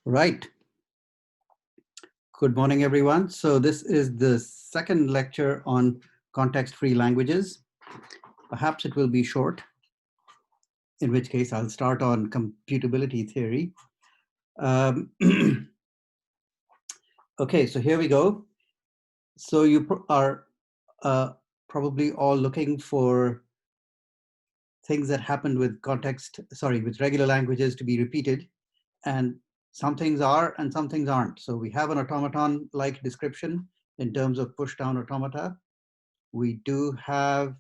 Right. Good morning, everyone. So this is the second lecture on context-free languages. Perhaps it will be short, in which case I'll start on computability theory. Okay, so here we go. So you are probably all looking for things that happen with with regular languages to be repeated. And some things are and some things aren't. So we have an automaton-like description in terms of push-down automata. We do have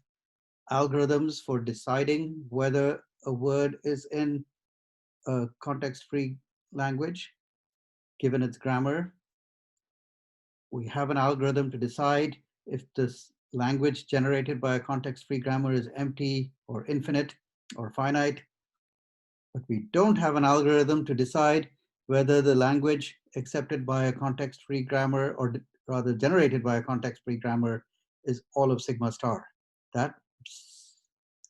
algorithms for deciding whether a word is in a context-free language, given its grammar. We have an algorithm to decide if this language generated by a context-free grammar is empty or infinite or finite. But we don't have an algorithm to decide whether the language accepted by a context-free grammar, or rather generated by a context-free grammar, is all of sigma star. That,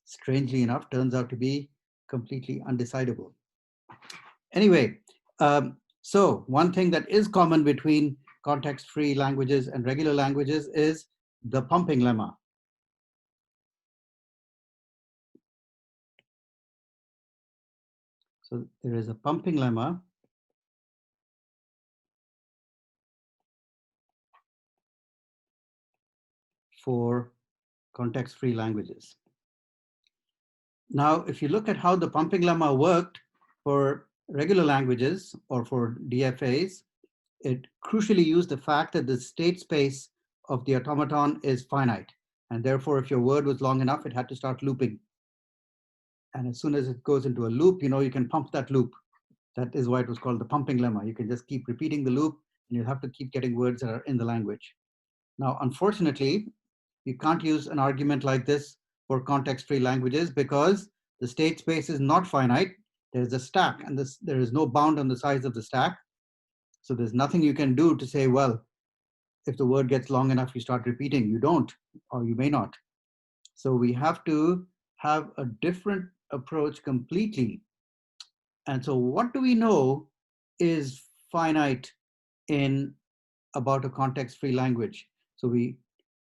strangely enough, turns out to be completely undecidable. Anyway, so one thing that is common between context-free languages and regular languages is the pumping lemma. So there is a pumping lemma for context-free languages. Now, if you look at how the pumping lemma worked for regular languages or for DFAs, it crucially used the fact that the state space of the automaton is finite. And therefore, if your word was long enough, it had to start looping. And as soon as it goes into a loop, you can pump that loop. That is why it was called the pumping lemma. You can just keep repeating the loop, and you have to keep getting words that are in the language. Now, unfortunately, you can't use an argument like this for context-free languages because the state space is not finite. There's a stack, and there is no bound on the size of the stack. So there's nothing you can do to say, well, if the word gets long enough, you start repeating. You don't, or you may not. So we have to have a different approach completely. And so what do we know is finite in about a context-free language? So we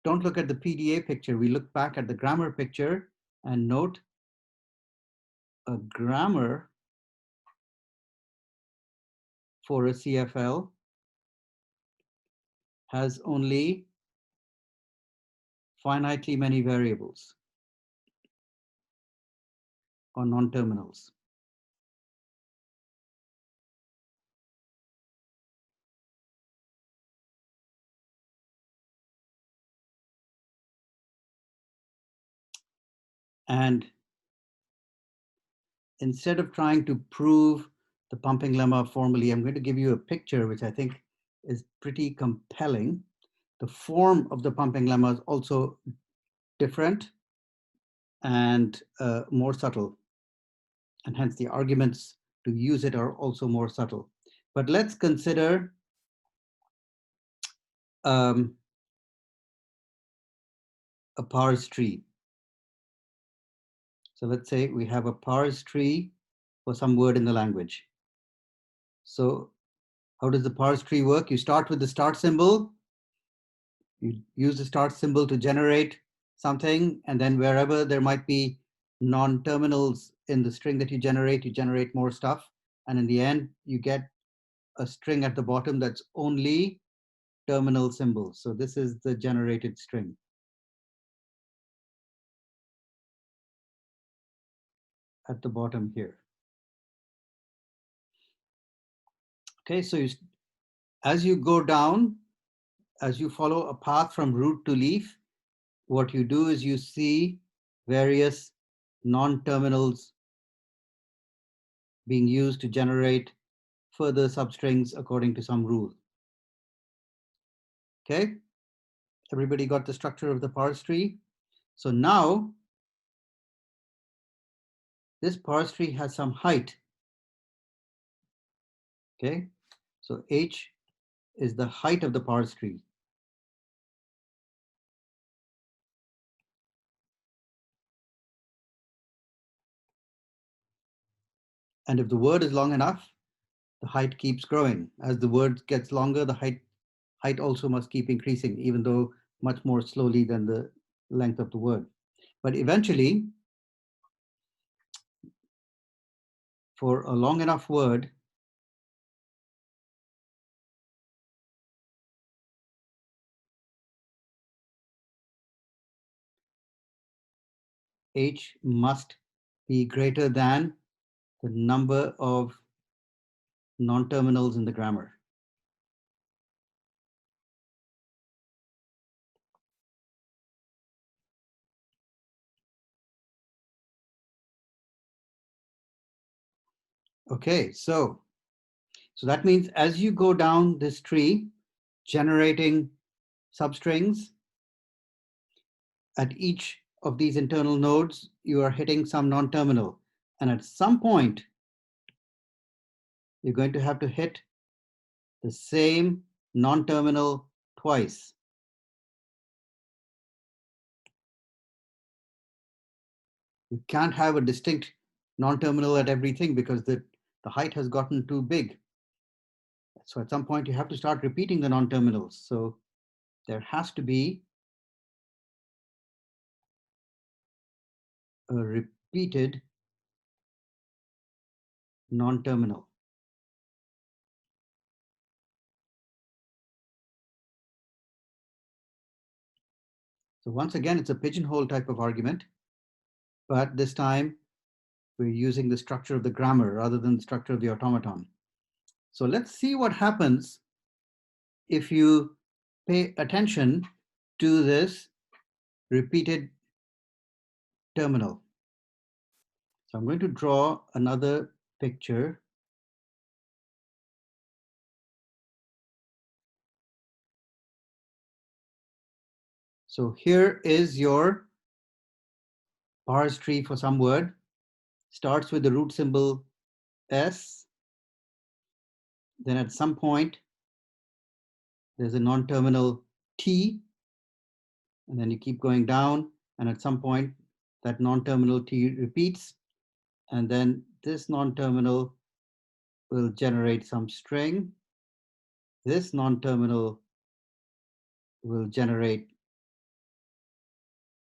don't look at the PDA picture. We look back at the grammar picture and note a grammar for a CFL has only finitely many variables or non-terminals. And instead of trying to prove the pumping lemma formally, I'm going to give you a picture which I think is pretty compelling. The form of the pumping lemma is also different and more subtle. And hence the arguments to use it are also more subtle. But let's consider a parse tree. So let's say we have a parse tree for some word in the language. So how does the parse tree work? You start with the start symbol. You use the start symbol to generate something, and then wherever there might be non-terminals in the string that you generate more stuff. And in the end, you get a string at the bottom that's only terminal symbols. So this is the generated string. At the bottom here. Okay, so as you go down, as you follow a path from root to leaf, what you do is you see various non-terminals being used to generate further substrings according to some rule. Okay, everybody got the structure of the parse tree? So now, this parse tree has some height. Okay, so h is the height of the parse tree. And if the word is long enough, the height keeps growing. As the word gets longer, the height also must keep increasing, even though much more slowly than the length of the word. But eventually, for a long enough word, h must be greater than the number of non-terminals in the grammar. Okay, so that means as you go down this tree, generating substrings, at each of these internal nodes, you are hitting some non-terminal. And at some point, you're going to have to hit the same non-terminal twice. You can't have a distinct non-terminal at everything because the height has gotten too big. So at some point, you have to start repeating the non-terminals. So there has to be a repeated non-terminal. So once again, it's a pigeonhole type of argument, but this time we're using the structure of the grammar rather than the structure of the automaton. So let's see what happens if you pay attention to this repeated terminal. So I'm going to draw another picture. So here is your parse tree for some word. Starts with the root symbol S. Then at some point, there's a non-terminal T. And then you keep going down. And at some point, that non-terminal T repeats. And then this non-terminal will generate some string. This non-terminal will generate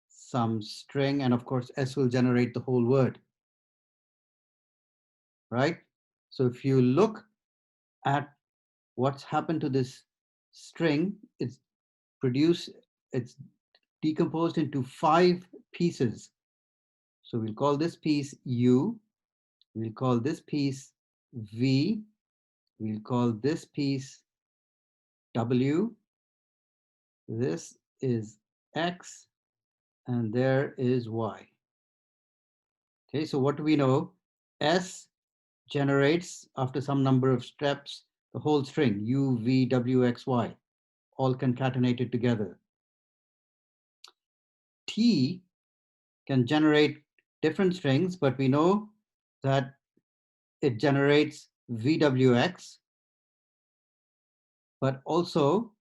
some string, and of course, S will generate the whole word, right? So if you look at what's happened to this string, it's decomposed into 5 pieces. So we'll call this piece U, we'll call this piece V, we'll call this piece W, this is X, and there is Y. Okay, so what do we know? S generates, after some number of steps, the whole string, U, V, W, X, Y, all concatenated together. T can generate different strings, but we know that it generates VWX, but also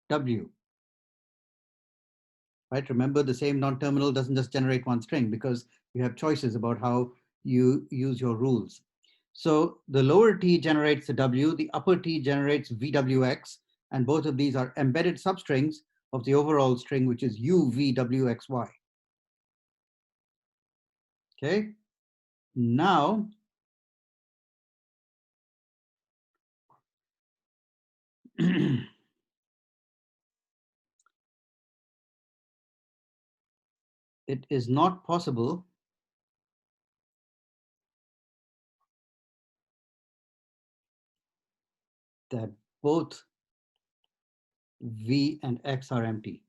W, right? Remember, the same non-terminal doesn't just generate one string because you have choices about how you use your rules. So the lower T generates the W, the upper T generates VWX, and both of these are embedded substrings of the overall string, which is UVWXY. Okay, now it is not possible that both V and X are empty.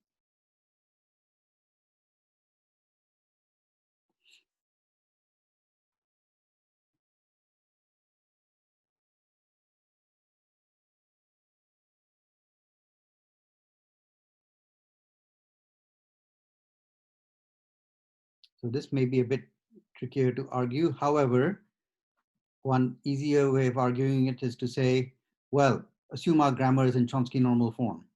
So this may be a bit trickier to argue. However, one easier way of arguing it is to say, well, assume our grammar is in Chomsky normal form.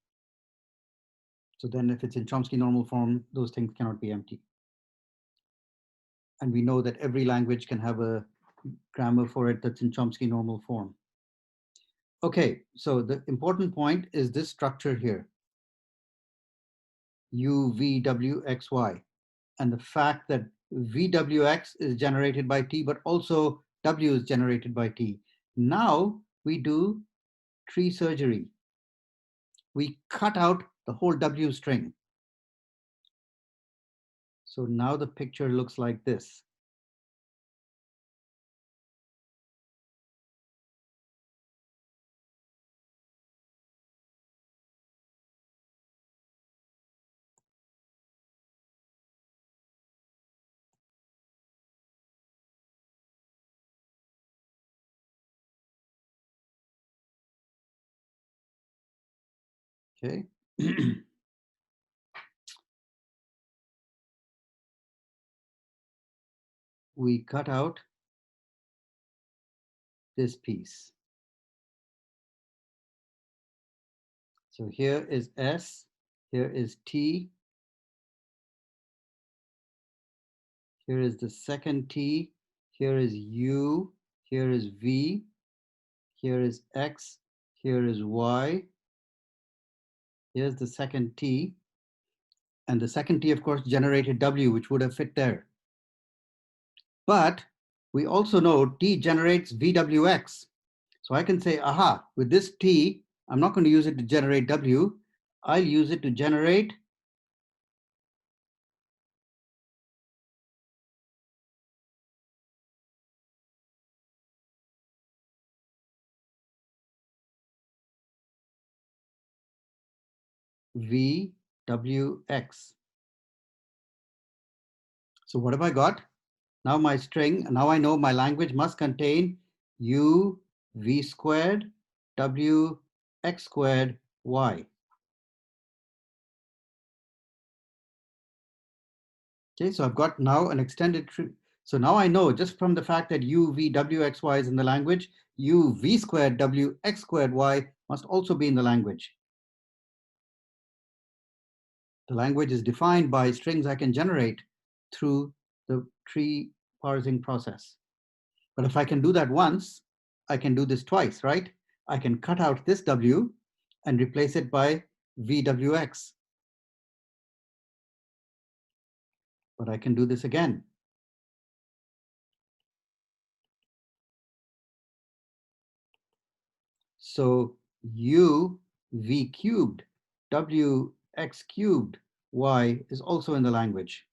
So then if it's in Chomsky normal form, those things cannot be empty. And we know that every language can have a grammar for it that's in Chomsky normal form. Okay, so the important point is this structure here, U, V, W, X, Y, and the fact that VWX is generated by T, but also W is generated by T. Now we do tree surgery. We cut out the whole W string. So now the picture looks like this. Okay. We cut out this piece. So here is S, here is T, here is the second T, here is U, here is V, here is X, here is Y, here's the second T, and the second T, of course, generated W, which would have fit there. But we also know T generates VWX. So I can say, aha, with this T, I'm not going to use it to generate W. I'll use it to generate VWX. So what have I got? Now my string, now I know my language must contain U, V squared, W, X squared, Y. Okay, so I've got now an extended tree. So now I know just from the fact that U, V, W, X, Y is in the language, U, V squared, W, X squared, Y must also be in the language. The language is defined by strings I can generate through the tree parsing process. But if I can do that once, I can do this twice, right? I can cut out this W and replace it by VWX. But I can do this again. So U, V cubed, W, X cubed, Y is also in the language.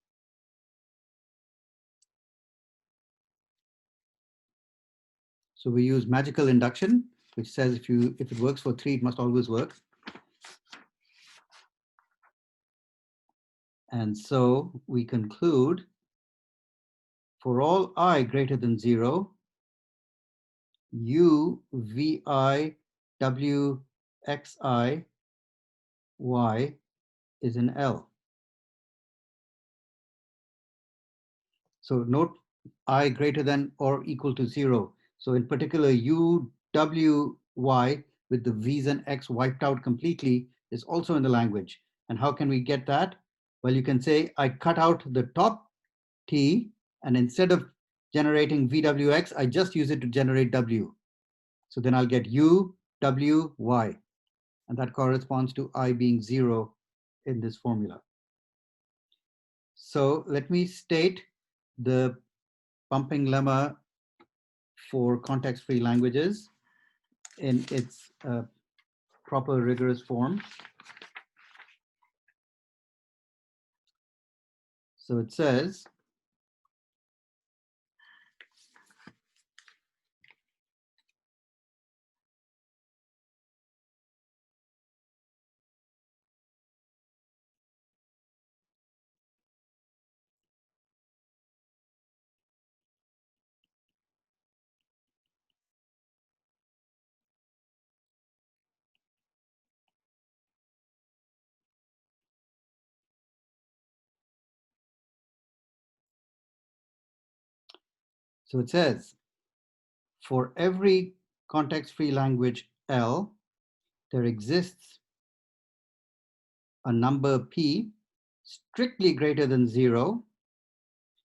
So we use magical induction, which says if it works for 3, it must always work. And so we conclude for all I greater than 0, U, Vi, W, Xi, Y is in L. So note I greater than or equal to 0. So in particular, U, W, Y with the V's and X wiped out completely is also in the language. And how can we get that? Well, you can say I cut out the top T, and instead of generating VWX, I just use it to generate W. So then I'll get U, W, Y. And that corresponds to I being 0 in this formula. So let me state the pumping lemma for context-free languages in its proper rigorous form. So it says, for every context-free language L, there exists a number P strictly greater than 0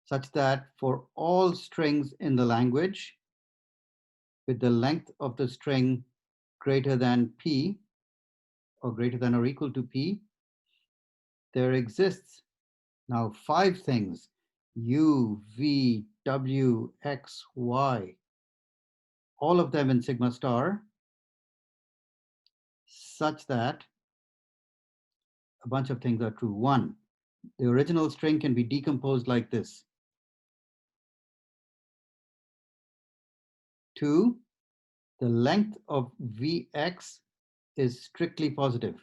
such that for all strings in the language with the length of the string greater than p or greater than or equal to p, there exists now 5 things: u, v, w, x, y, all of them in sigma star, such that a bunch of things are true. 1, the original string can be decomposed like this. 2, the length of Vx is strictly positive.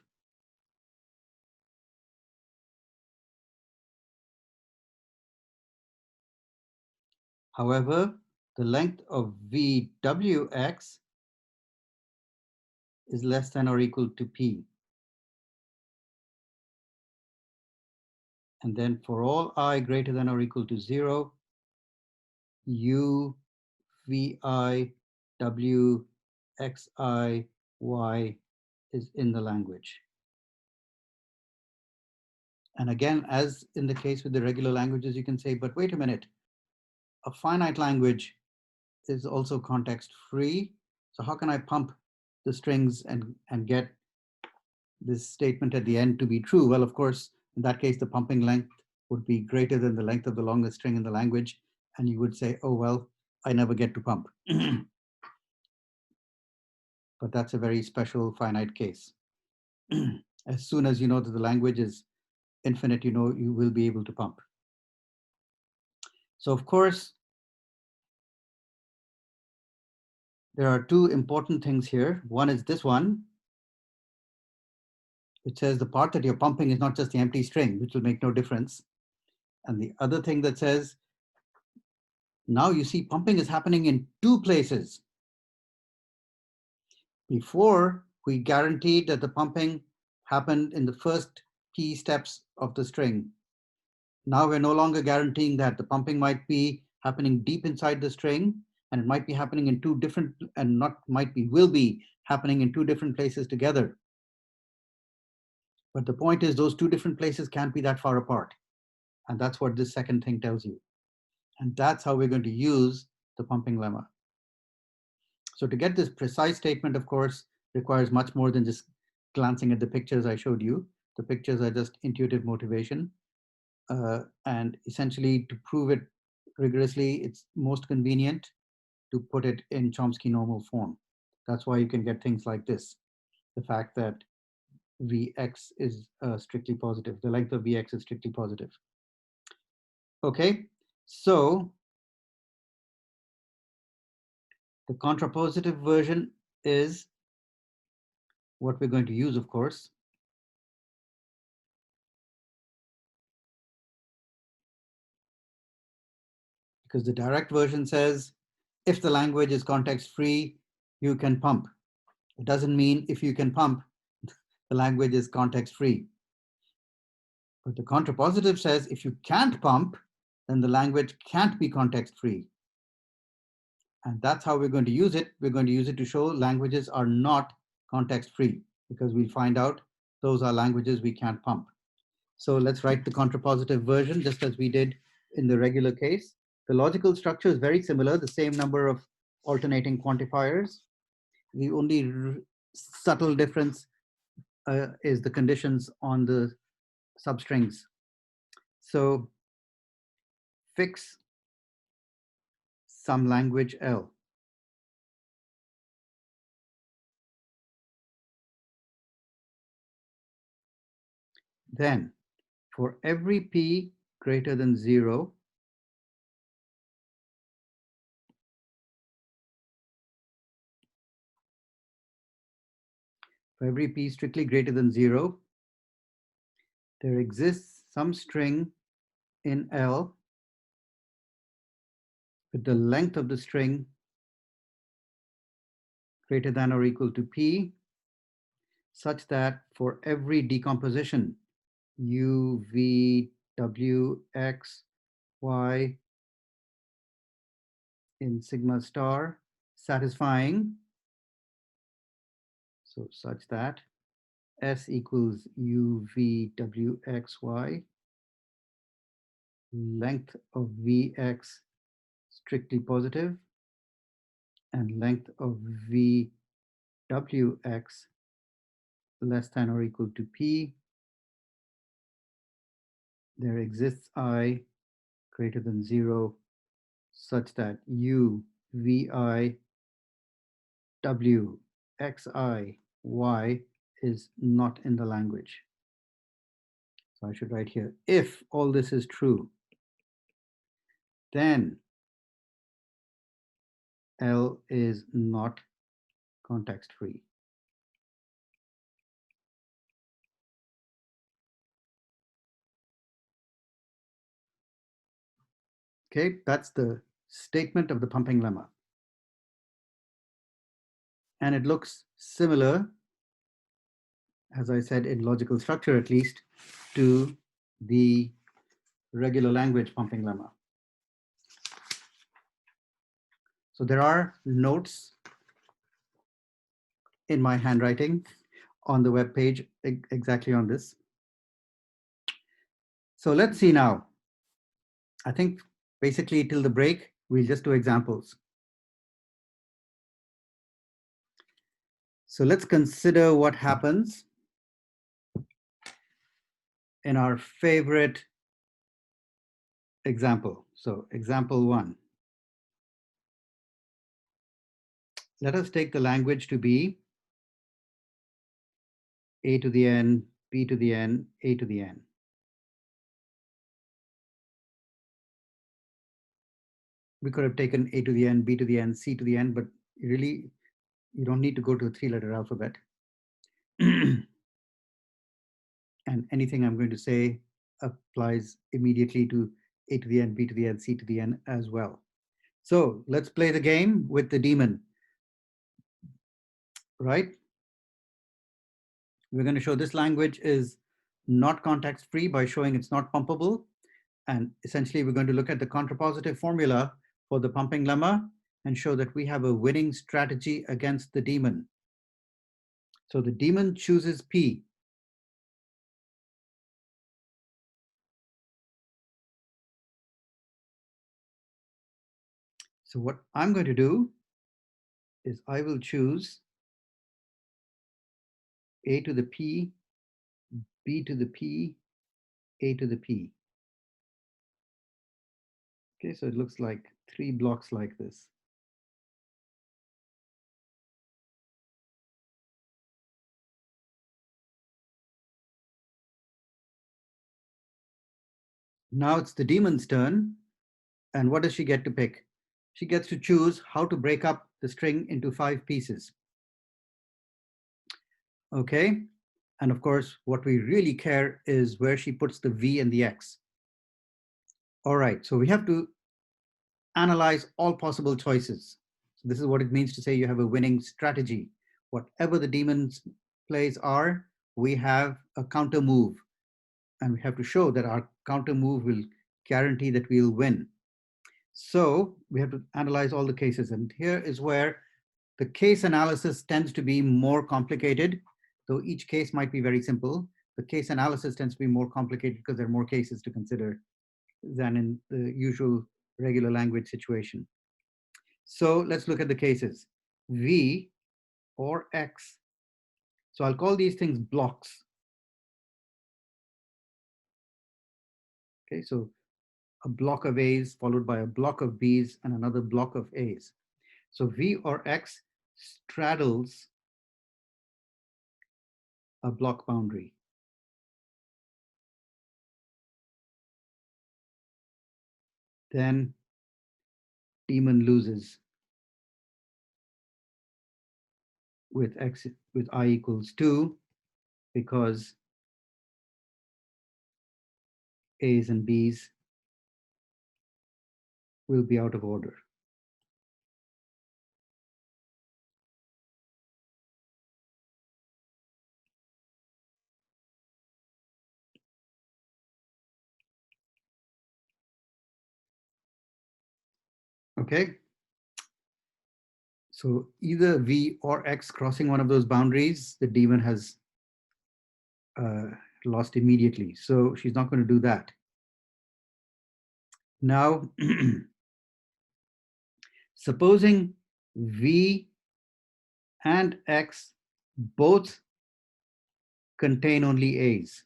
However, the length of Vwx is less than or equal to p. And then for all I greater than or equal to 0, u, vi, w, xi, y is in the language. And again, as in the case with the regular languages, you can say, but wait a minute, a finite language is also context free. So how can I pump the strings and get this statement at the end to be true? Well, of course, in that case, the pumping length would be greater than the length of the longest string in the language. And you would say, oh, well, I never get to pump. But that's a very special finite case. As soon as you know that the language is infinite, you know you will be able to pump. So of course, there are 2 important things here. One is this one, which says the part that you're pumping is not just the empty string, which will make no difference. And the other thing that says, now you see pumping is happening in 2 places. Before, we guaranteed that the pumping happened in the first p steps of the string. Now we're no longer guaranteeing that. The pumping might be happening deep inside the string, and it might be happening in 2 different, and not might be, will be happening in 2 different places together. But the point is those 2 different places can't be that far apart. And that's what this second thing tells you. And that's how we're going to use the pumping lemma. So to get this precise statement, of course, requires much more than just glancing at the pictures I showed you. The pictures are just intuitive motivation. And essentially, to prove it rigorously, it's most convenient to put it in Chomsky normal form. That's why you can get things like this. The fact that Vx is strictly positive. The length of Vx is strictly positive. Okay, so the contrapositive version is what we're going to use, of course. Because the direct version says, if the language is context free, you can pump. It doesn't mean if you can pump, the language is context free. But the contrapositive says, if you can't pump, then the language can't be context free. And that's how we're going to use it. We're going to use it to show languages are not context free, because we'll find out those are languages we can't pump. So let's write the contrapositive version just as we did in the regular case. The logical structure is very similar, the same number of alternating quantifiers. The only subtle difference is the conditions on the substrings. So fix some language L. Then for every p greater than 0, for every p strictly greater than 0, there exists some string in L with the length of the string greater than or equal to p, such that for every decomposition, u, v, w, x, y in sigma star satisfying, so such that S equals u, v, w, x, y, length of Vx strictly positive and length of Vwx less than or equal to P, there exists I greater than 0 such that U, Vi, W, Xi, Y is not in the language. So I should write here, if all this is true, then L is not context free. Okay, that's the statement of the pumping lemma. And it looks similar, as I said, in logical structure at least, to the regular language pumping lemma. So there are notes in my handwriting on the web page exactly on this. So let's see now. I think basically till the break, we'll just do examples. So let's consider what happens in our favorite example. So example 1. Let us take the language to be a to the n, b to the n, a to the n. We could have taken a to the n, b to the n, c to the n, but really, you don't need to go to a 3-letter alphabet. And anything I'm going to say applies immediately to a to the n, b to the n, c to the n as well. So let's play the game with the daemon, right? We're going to show this language is not context free by showing it's not pumpable. And essentially, we're going to look at the contrapositive formula for the pumping lemma and show that we have a winning strategy against the daemon. So the daemon chooses P. So what I'm going to do is I will choose A to the P, B to the P, A to the P. Okay, so it looks like 3 blocks like this. Now it's the daemon's turn. And what does she get to pick? She gets to choose how to break up the string into 5 pieces. Okay, and of course, what we really care is where she puts the V and the X. All right, so we have to analyze all possible choices. So this is what it means to say you have a winning strategy. Whatever the daemon's plays are, we have a counter move. And we have to show that our counter move will guarantee that we'll win. So we have to analyze all the cases. And here is where the case analysis tends to be more complicated, though each case might be very simple. The case analysis tends to be more complicated because there are more cases to consider than in the usual regular language situation. So let's look at the cases. V or X. So I'll call these things blocks. Okay, so a block of A's followed by a block of B's and another block of A's. So V or X straddles a block boundary. Then daemon loses with X with I equals 2 because A's and B's will be out of order. Okay. So either V or X crossing one of those boundaries, the daemon has lost immediately. So she's not going to do that. Now, supposing V and X both contain only A's.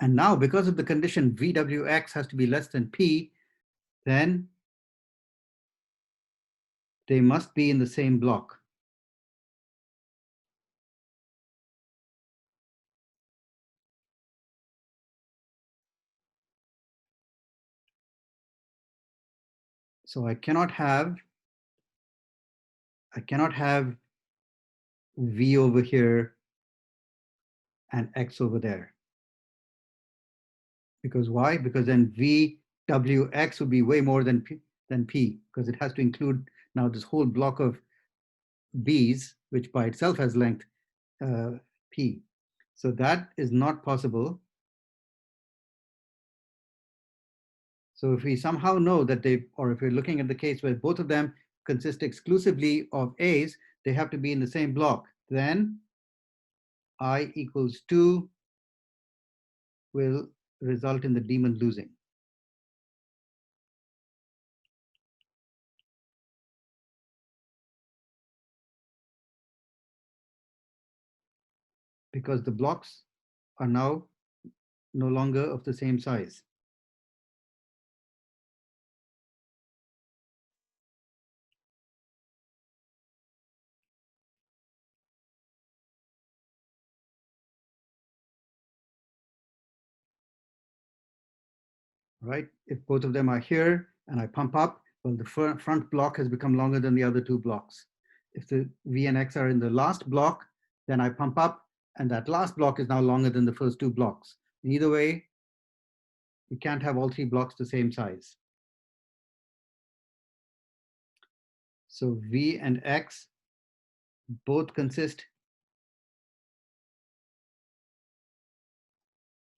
And now, because of the condition VWX has to be less than P, then they must be in the same block. So I cannot have V over here and X over there. Because why? Because then VWX would be way more than P, because it has to include now this whole block of B's, which by itself has length P. So that is not possible. So if we somehow know that or if we're looking at the case where both of them consist exclusively of A's, they have to be in the same block, then I equals 2 will result in the demon losing. Because the blocks are now no longer of the same size. Right? If both of them are here and I pump up, well, the front block has become longer than the other two blocks. If the V and X are in the last block, then I pump up and that last block is now longer than the first two blocks. Either way, you can't have all three blocks the same size. So V and X both consist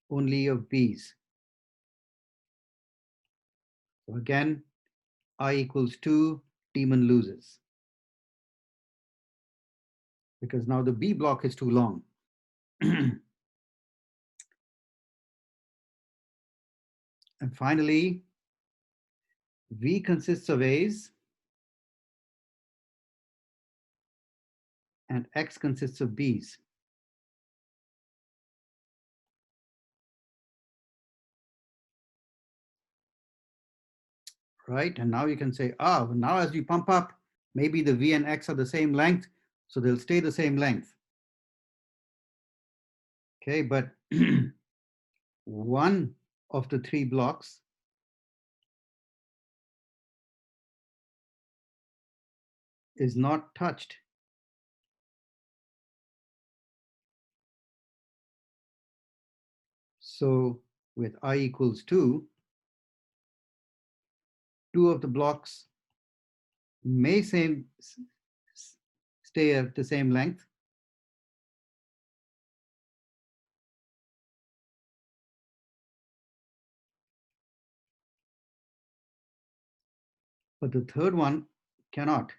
only of B's. So again, I equals 2, demon loses. Because now the B block is too long. And finally, V consists of A's and X consists of B's. Right? And now you can say, well, now as you pump up, maybe the V and X are the same length, so they'll stay the same length. Okay, but one of the three blocks is not touched. So with I equals 2, two of the blocks may stay at the same length, but the third one cannot.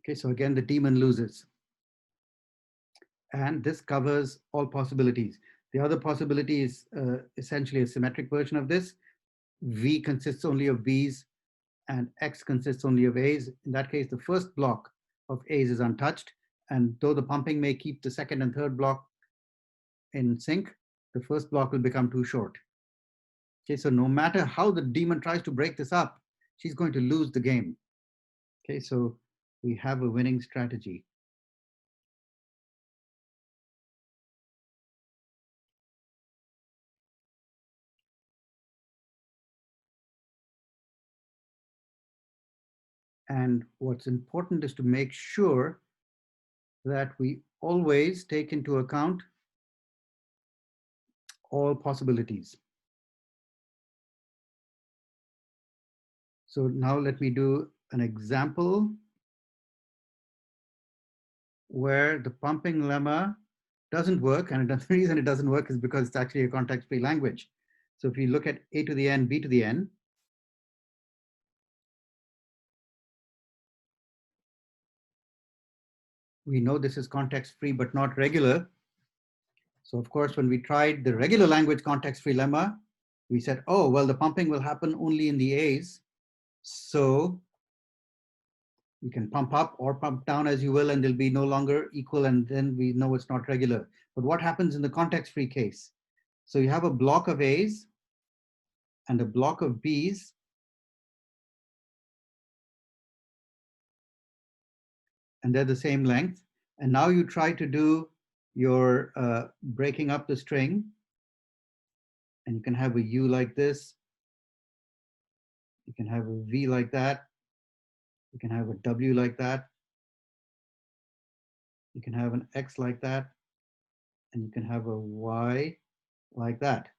Okay, so again, the demon loses. And this covers all possibilities. The other possibility is essentially a symmetric version of this. V consists only of B's and X consists only of A's. In that case, the first block of A's is untouched. And though the pumping may keep the second and third block in sync, the first block will become too short. Okay, so no matter how the demon tries to break this up, she's going to lose the game. Okay, so we have a winning strategy. And what's important is to make sure that we always take into account all possibilities. So now let me do an example where the pumping lemma doesn't work, and the reason it doesn't work is because it's actually a context-free language. So if you look at a to the n, b to the n, we know this is context-free but not regular. So of course, when we tried the regular language context-free lemma, we said, oh, well, the pumping will happen only in the a's. So you can pump up or pump down as you will, and they'll be no longer equal, and then we know it's not regular. But what happens in the context-free case? So you have a block of a's and a block of b's, and they're the same length. And now you try to do your breaking up the string, and you can have a u like this, you can have a v like that, you can have a w like that, you can have an x like that, and you can have a y like that.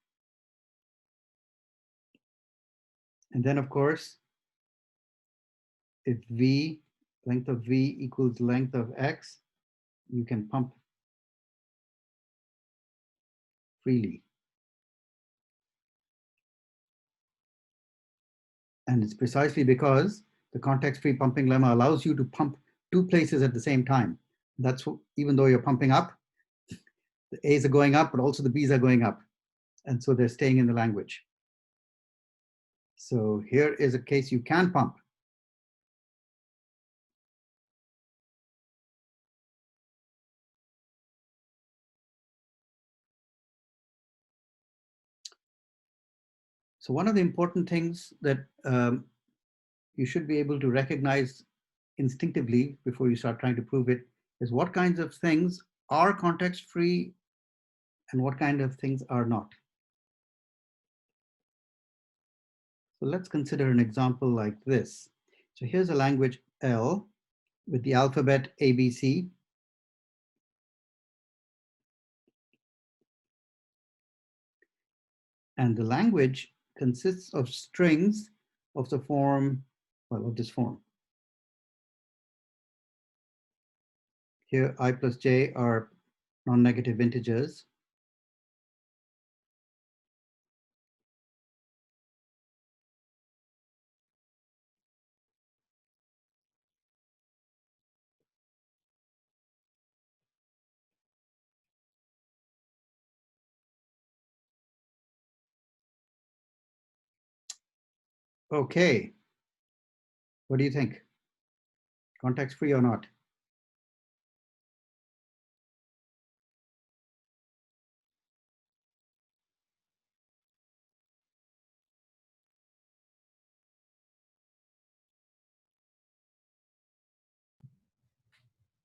And then of course, if v, length of v equals length of x, you can pump freely. And it's precisely because the context-free pumping lemma allows you to pump two places at the same time. That's what, even though you're pumping up, the A's are going up, but also the B's are going up. And so they're staying in the language. So here is a case you can pump. So one of the important things that you should be able to recognize instinctively before you start trying to prove it is what kinds of things are context-free and what kind of things are not. So let's consider an example like this. So here's a language L with the alphabet ABC. And the language consists of strings of the form, well, of this form. Here, I plus j are non-negative integers. Okay, what do you think? Context-free or not?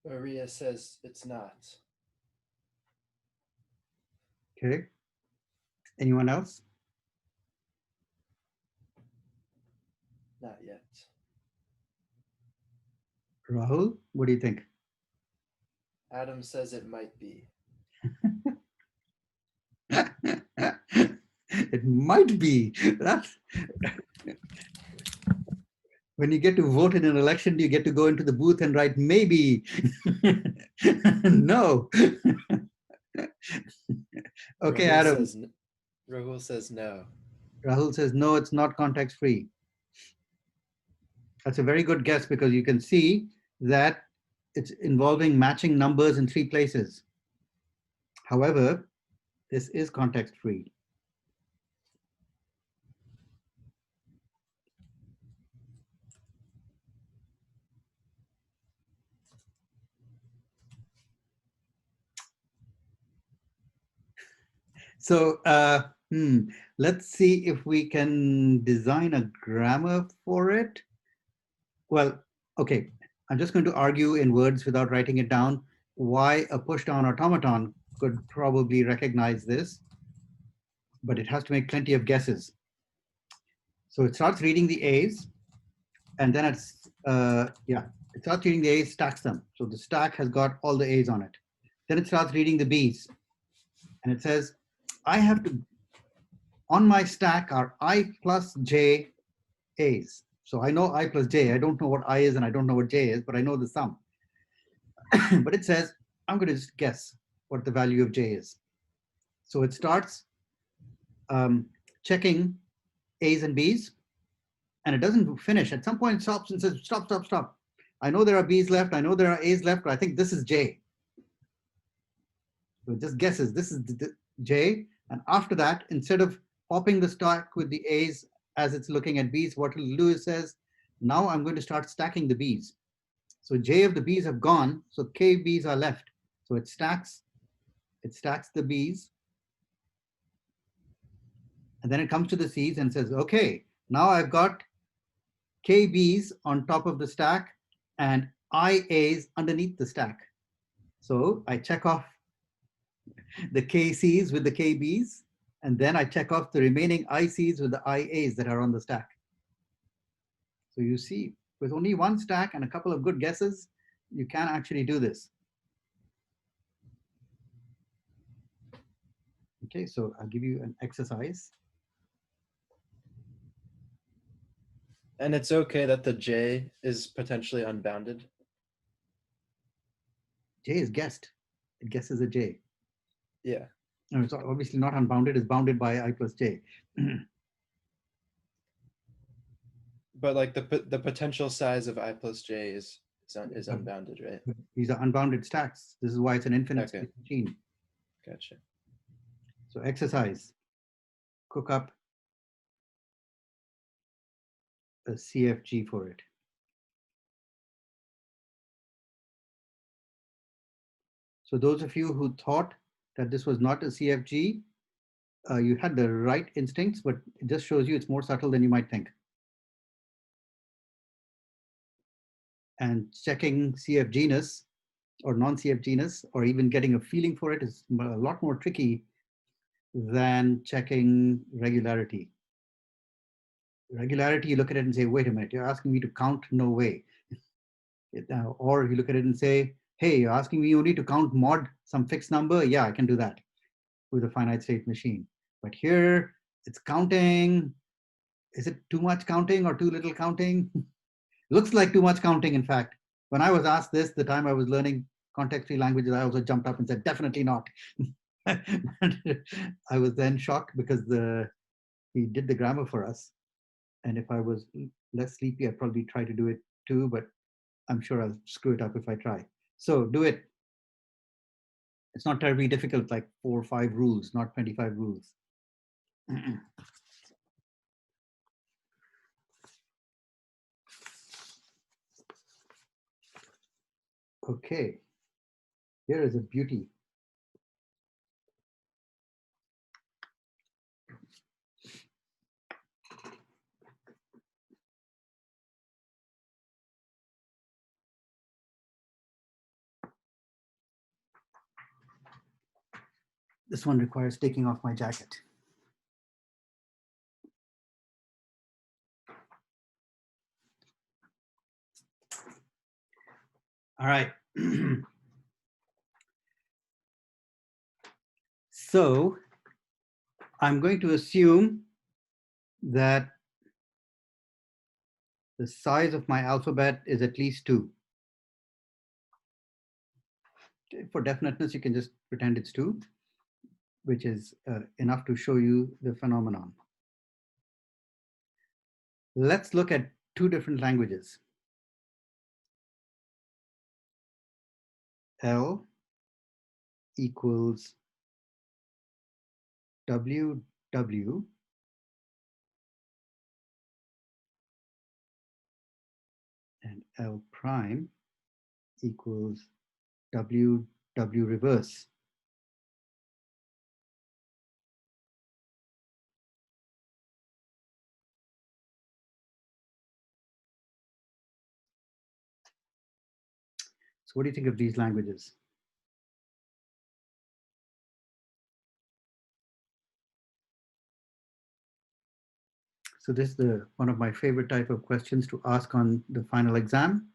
Maria says it's not. Okay, anyone else? Not yet. Rahul, what do you think? Adam says it might be. It might be. That's when you get to vote in an election, you get to go into the booth and write maybe. No. Okay, Rahul Adam. says, Rahul says no. Rahul says, no, it's not context-free. That's a very good guess because you can see that it's involving matching numbers in three places. However, this is context-free. So let's see if we can design a grammar for it. Well, okay, I'm just going to argue in words without writing it down why a push-down automaton could probably recognize this, but it has to make plenty of guesses. So it starts reading the A's, and then it's, it starts reading the A's, stacks them. So the stack has got all the A's on it. Then it starts reading the B's, and it says, I have to, on my stack are I plus J A's. So I know I plus J. I don't know what I is and I don't know what J is, but I know the sum. But it says, I'm going to just guess. what the value of j is. So it starts checking A's and B's, and it doesn't finish. At some point, it stops and says, stop, stop, stop. I know there are B's left. I know there are A's left, but I think this is J. So it just guesses this is the J. And after that, instead of popping the stack with the A's as it's looking at B's, what it'll do is says, now I'm going to start stacking the B's. So J of the B's have gone, so K B's are left. So it stacks the B's. And then it comes to the C's and says, okay, now I've got KBs on top of the stack and IAs underneath the stack. So I check off the KCs with the KBs, and then I check off the remaining ICs with the IAs that are on the stack. So you see, with only one stack and a couple of good guesses, you can actually do this. Okay, so I'll give you an exercise. And it's okay that the J is potentially unbounded. J is guessed. It guesses a J. Yeah. No, it's obviously not unbounded, it's bounded by I plus J. But like the potential size of I plus J is unbounded, right? These are unbounded stacks. This is why it's an infinite Okay. space machine. Gotcha. So exercise, cook up a CFG for it. So those of you who thought that this was not a CFG, you had the right instincts, but it just shows you it's more subtle than you might think. And checking CF genus or non-CF genus, or even getting a feeling for it, is a lot more tricky than checking regularity. Regularity, you look at it and say, wait a minute, you're asking me to count? No way. Or you look at it and say, hey, you're asking me only to count mod some fixed number? Yeah, I can do that with a finite state machine. But here, it's counting. Is it too much counting or too little counting? Looks like too much counting, in fact. When I was asked this, the time I was learning context-free languages, I also jumped up and said, definitely not. I was then shocked because he did the grammar for us. And if I was less sleepy, I'd probably try to do it too, but I'm sure I'll screw it up if I try. So do it. It's not terribly difficult, like 4 or 5 rules, not 25 rules. Okay, here is a beauty. This one requires taking off my jacket. All right. So I'm going to assume that the size of my alphabet is at least 2. For definiteness, you can just pretend it's 2, which is enough to show you the phenomenon. Let's look at 2 different languages. L equals WW and L prime equals WW reverse. So what do you think of these languages? So this is one of my favorite type of questions to ask on the final exam.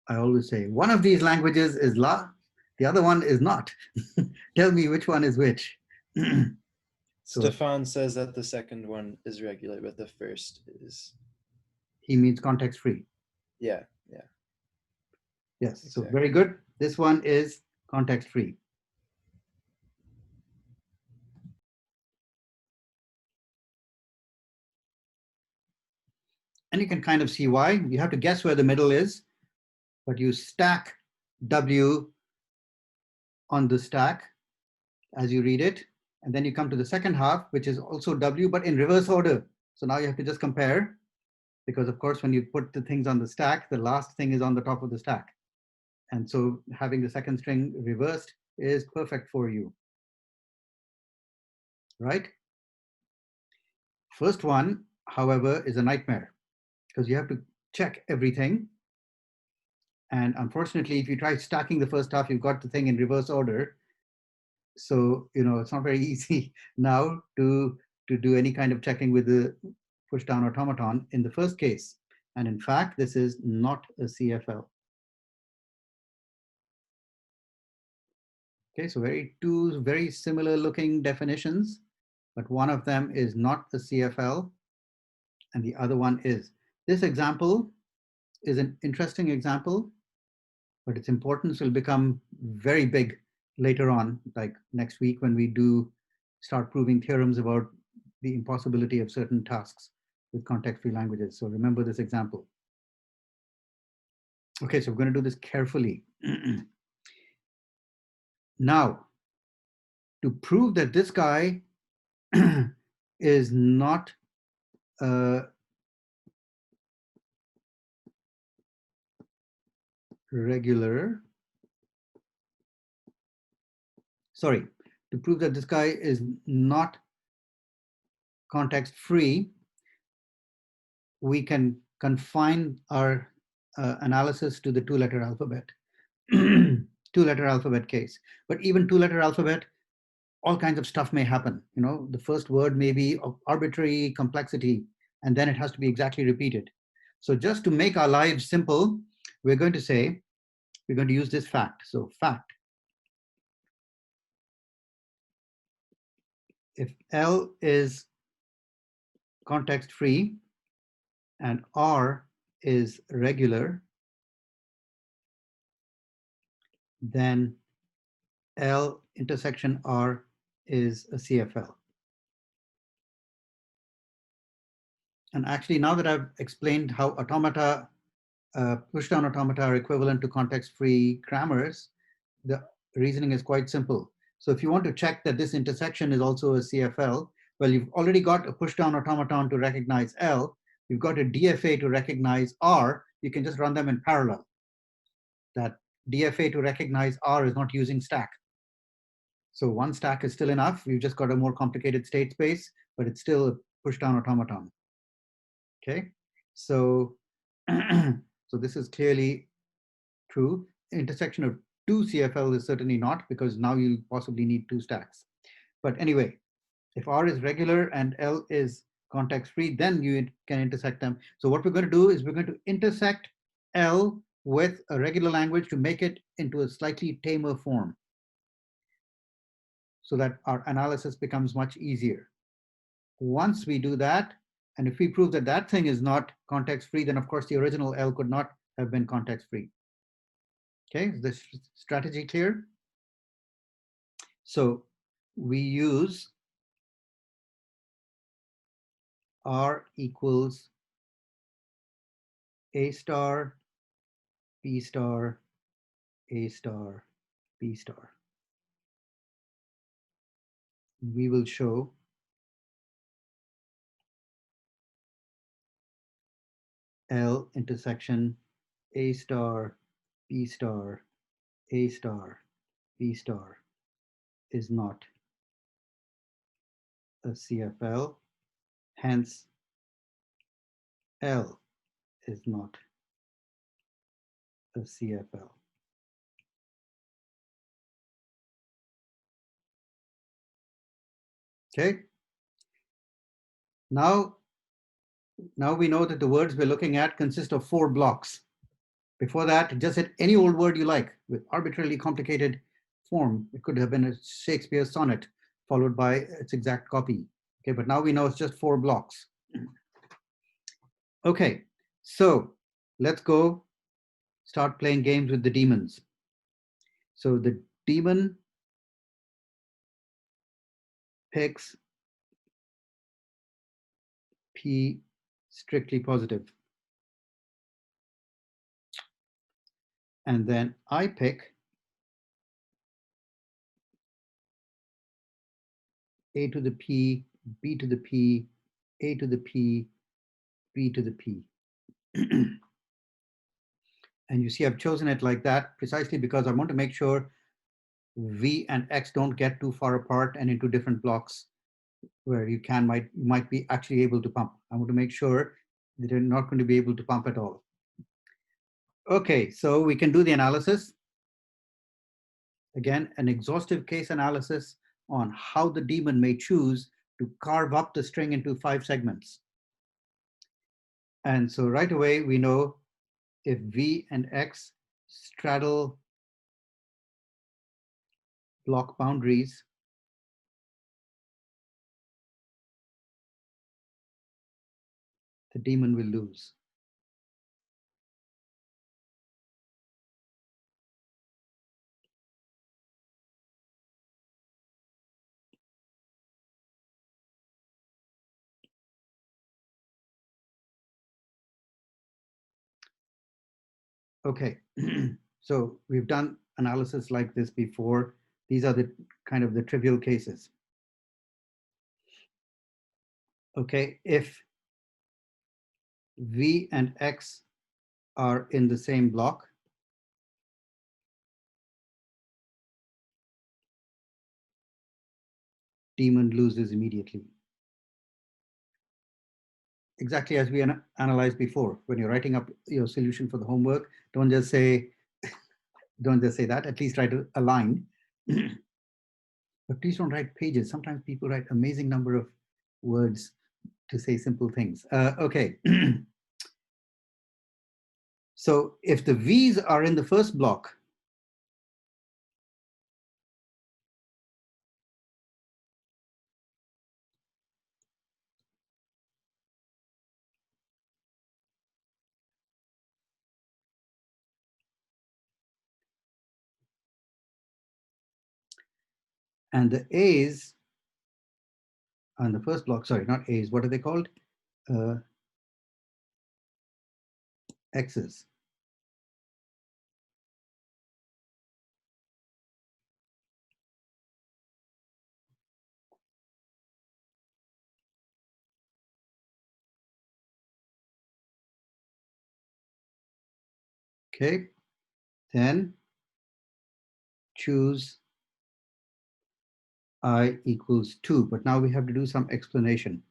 I always say, one of these languages is La, the other one is not. Tell me which one is which. So Stefan says that the second one is regular, but the first is. he means context free. Yeah. Yes, Exactly. so very good. This one is context free. And you can kind of see why. You have to guess where the middle is, but you stack W on the stack as you read it. And then you come to the second half, which is also W, but in reverse order. So now you have to just compare, because of course, when you put the things on the stack, the last thing is on the top of the stack. And so having the second string reversed is perfect for you, right? First one, however, is a nightmare because you have to check everything. And unfortunately, if you try stacking the first half, you've got the thing in reverse order. So, it's not very easy now to do any kind of checking with the push down automaton in the first case. And in fact, this is not a CFL. Okay, so two very similar looking definitions, but one of them is not a CFL and the other one is. This example is an interesting example, but its importance will become very big later on, like next week when we do start proving theorems about the impossibility of certain tasks with context-free languages. So remember this example. Okay, so we're going to do this carefully. Now, to prove that this guy is not regular, sorry, to prove that this guy is not context free, we can confine our analysis to the two-letter alphabet, two-letter alphabet case. But even two-letter alphabet, all kinds of stuff may happen. The first word may be of arbitrary complexity, and then it has to be exactly repeated. So just to make our lives simple, we're going to use this fact. So fact, if L is context free and R is regular, then L intersection R is a CFL. And actually, now that I've explained how automata, pushdown automata are equivalent to context-free grammars, the reasoning is quite simple. So if you want to check that this intersection is also a CFL, well, you've already got a pushdown automaton to recognize L, you've got a DFA to recognize R, you can just run them in parallel. That DFA to recognize R is not using stack. So one stack is still enough. We've just got a more complicated state space, but it's still a pushdown automaton. Okay, so so this is clearly true. Intersection of two CFL is certainly not, because now you possibly need two stacks. But anyway, if R is regular and L is context free, then you can intersect them. So what we're going to do is we're going to intersect L with a regular language to make it into a slightly tamer form, so that our analysis becomes much easier. Once we do that, and if we prove that that thing is not context-free, then of course the original L could not have been context-free. Okay, is this strategy clear? So we use R equals A star, B star, A star, B star. We will show L intersection A star, B star, A star, B star is not a CFL, hence L is not a CFL. Okay. Now we know that the words we're looking at consist of 4 blocks. Before that, just hit any old word you like with arbitrarily complicated form. It could have been a Shakespeare sonnet followed by its exact copy. Okay, but now we know it's just 4 blocks. Okay, so let's go start playing games with the demons. So the Daemon picks P strictly positive. And then I pick A to the P, B to the P, A to the P, B to the P. And you see I've chosen it like that precisely because I want to make sure V and X don't get too far apart and into different blocks where you might be actually able to pump. I want to make sure that you're not going to be able to pump at all. Okay, so we can do the analysis. Again, an exhaustive case analysis on how the daemon may choose to carve up the string into 5 segments. And so right away, we know if V and X straddle block boundaries, the daemon will lose. Okay, so we've done analysis like this before. These are the kind of the trivial cases. Okay, if V and X are in the same block, daemon loses immediately. Exactly as we analyzed before. When you're writing up your solution for the homework, don't just say that, at least write a line. But please don't write pages. Sometimes people write amazing number of words to say simple things. Okay. So if the V's are in the first block, and the A's on the first block, sorry, not A's, what are they called? X's. Okay, then choose I equals 2, but now we have to do some explanation.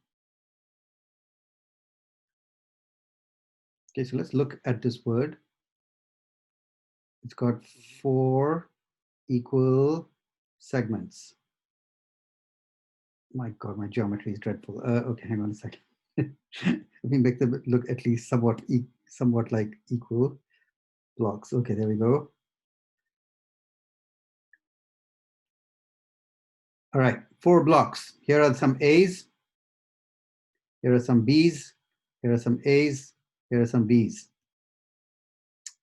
Okay, so let's look at this word. It's got 4 equal segments. My God, my geometry is dreadful. Okay, hang on a second. Let me make them look at least somewhat like equal blocks. Okay, there we go. All right, 4 blocks. Here are some A's. Here are some B's. Here are some A's. Here are some B's.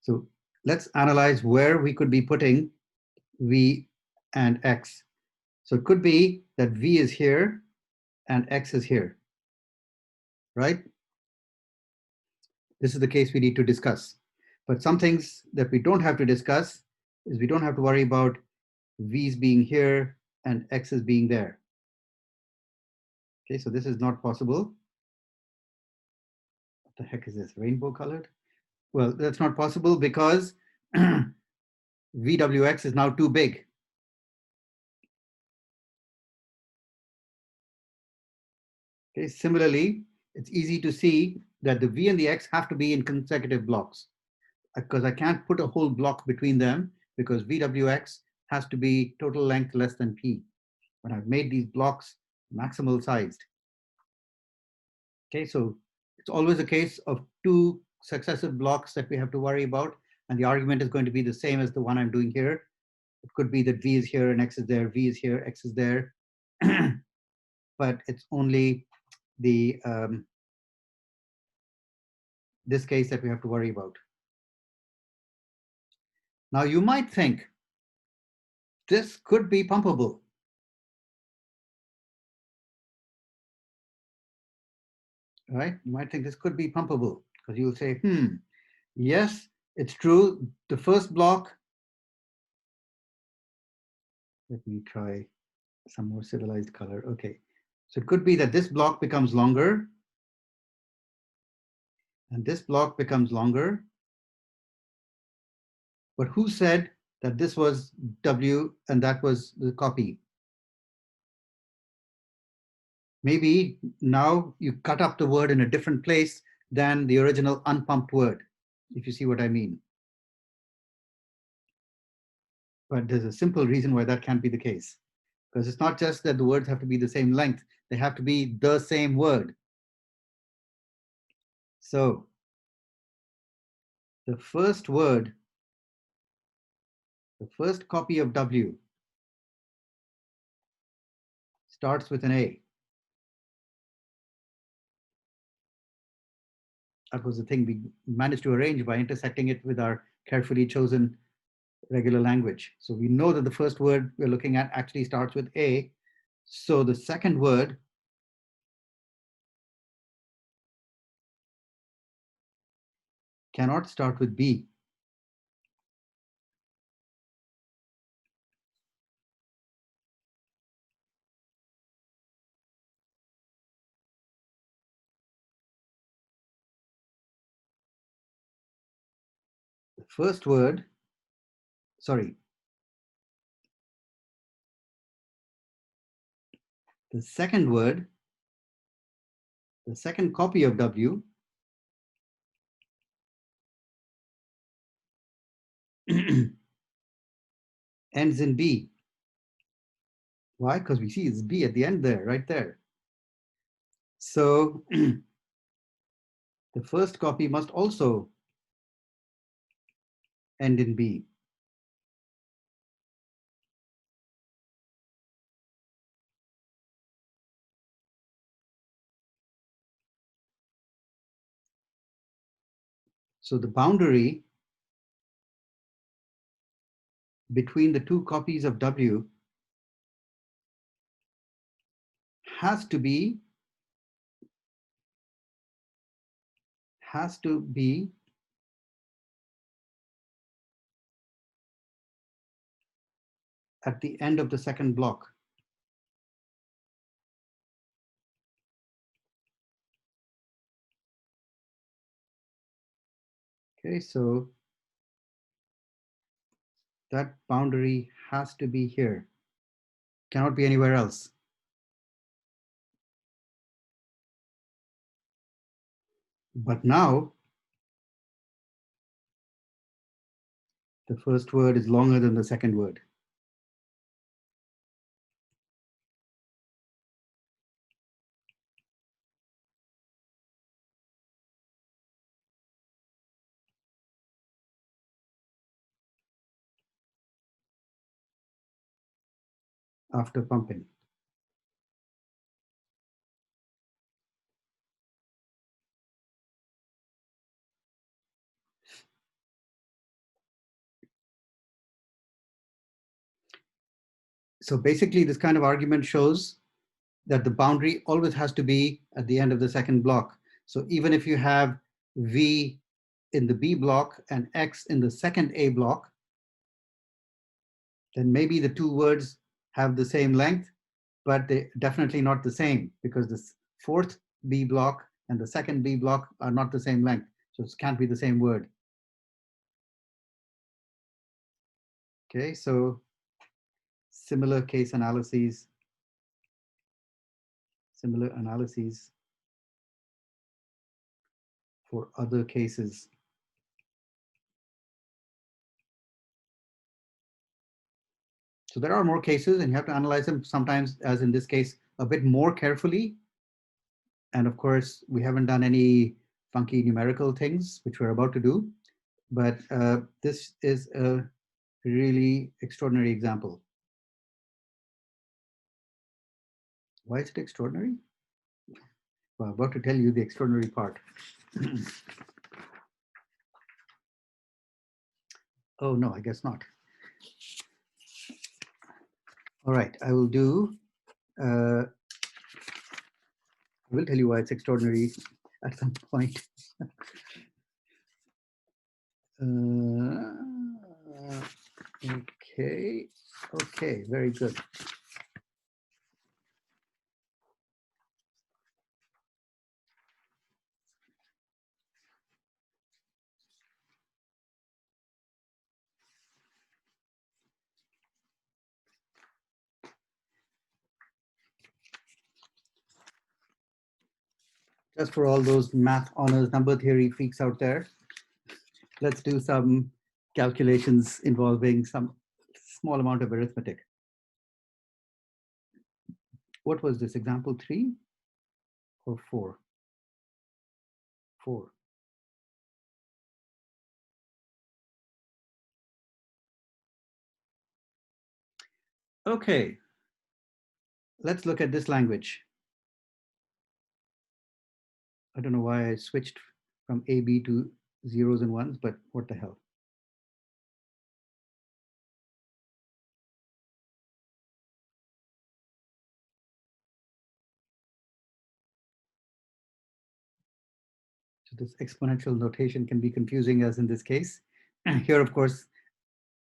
So let's analyze where we could be putting V and X. So it could be that V is here and X is here, right? This is the case we need to discuss. But some things that we don't have to discuss is we don't have to worry about V's being here and X's being there. Okay, so this is not possible. What the heck is this? Rainbow colored? Well, that's not possible because VWX is now too big. Okay, similarly, it's easy to see that the V and the X have to be in consecutive blocks because I can't put a whole block between them because VWX has to be total length less than P when I've made these blocks maximal sized. Okay, so it's always a case of 2 successive blocks that we have to worry about, and the argument is going to be the same as the one I'm doing here. It could be that V is here and X is there, V is here, X is there, but it's only the this case that we have to worry about. Now you might think this could be pumpable. Right? You might think this could be pumpable because you'll say, yes, it's true. The first block, let me try some more civilized color. Okay. So it could be that this block becomes longer and this block becomes longer. But who said that this was W and that was the copy? Maybe now you cut up the word in a different place than the original unpumped word, if you see what I mean. But there's a simple reason why that can't be the case. Because it's not just that the words have to be the same length, they have to be the same word. So the first word, the first copy of W starts with an A. That was the thing we managed to arrange by intersecting it with our carefully chosen regular language. So we know that the first word we're looking at actually starts with A. So the second word cannot start with B. The first word, sorry, the second word, the second copy of W ends in B. Why? Because we see it's B at the end there, right there. So the first copy must also end in B. So the boundary between the two copies of W has to be at the end of the second block. Okay, so that boundary has to be here. Cannot be anywhere else. But now the first word is longer than the second word. After pumping. So basically, this kind of argument shows that the boundary always has to be at the end of the second block. So even if you have V in the B block and X in the second A block, then maybe the two words have the same length, but they're definitely not the same because the fourth B block and the second B block are not the same length. So it can't be the same word. Okay, so similar analyses for other cases. So there are more cases and you have to analyze them sometimes, as in this case, a bit more carefully. And of course, we haven't done any funky numerical things, which we're about to do. But this is a really extraordinary example. Why is it extraordinary? Well, I'm about to tell you the extraordinary part. Oh, no, I guess not. All right, I will do, I will tell you why it's extraordinary at some point. Okay, okay, very good. Just for all those math honors number theory freaks out there, let's do some calculations involving some small amount of arithmetic. What was this, example 3 or 4? 4. Okay, let's look at this language. I don't know why I switched from AB to zeros and ones, but what the hell. So this exponential notation can be confusing, as in this case. Here, of course,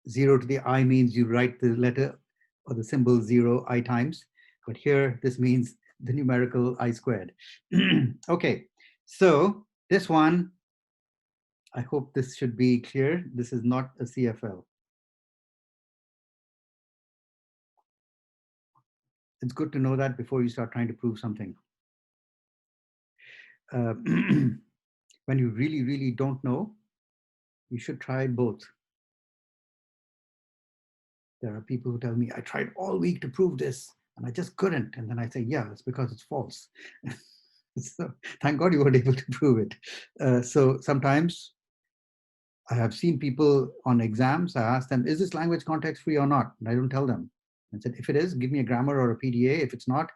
0 to the I means you write the letter or the symbol 0 I times. But here, this means the numerical I squared. Okay, so this one, I hope this should be clear. This is not a CFL. It's good to know that before you start trying to prove something. When you really, really don't know, you should try both. There are people who tell me, I tried all week to prove this and I just couldn't. And then I say, yeah, it's because it's false. So thank God you were able to prove it. So sometimes I have seen people on exams, I ask them, is this language context free or not? And I don't tell them. I said, if it is, give me a grammar or a PDA. If it's not,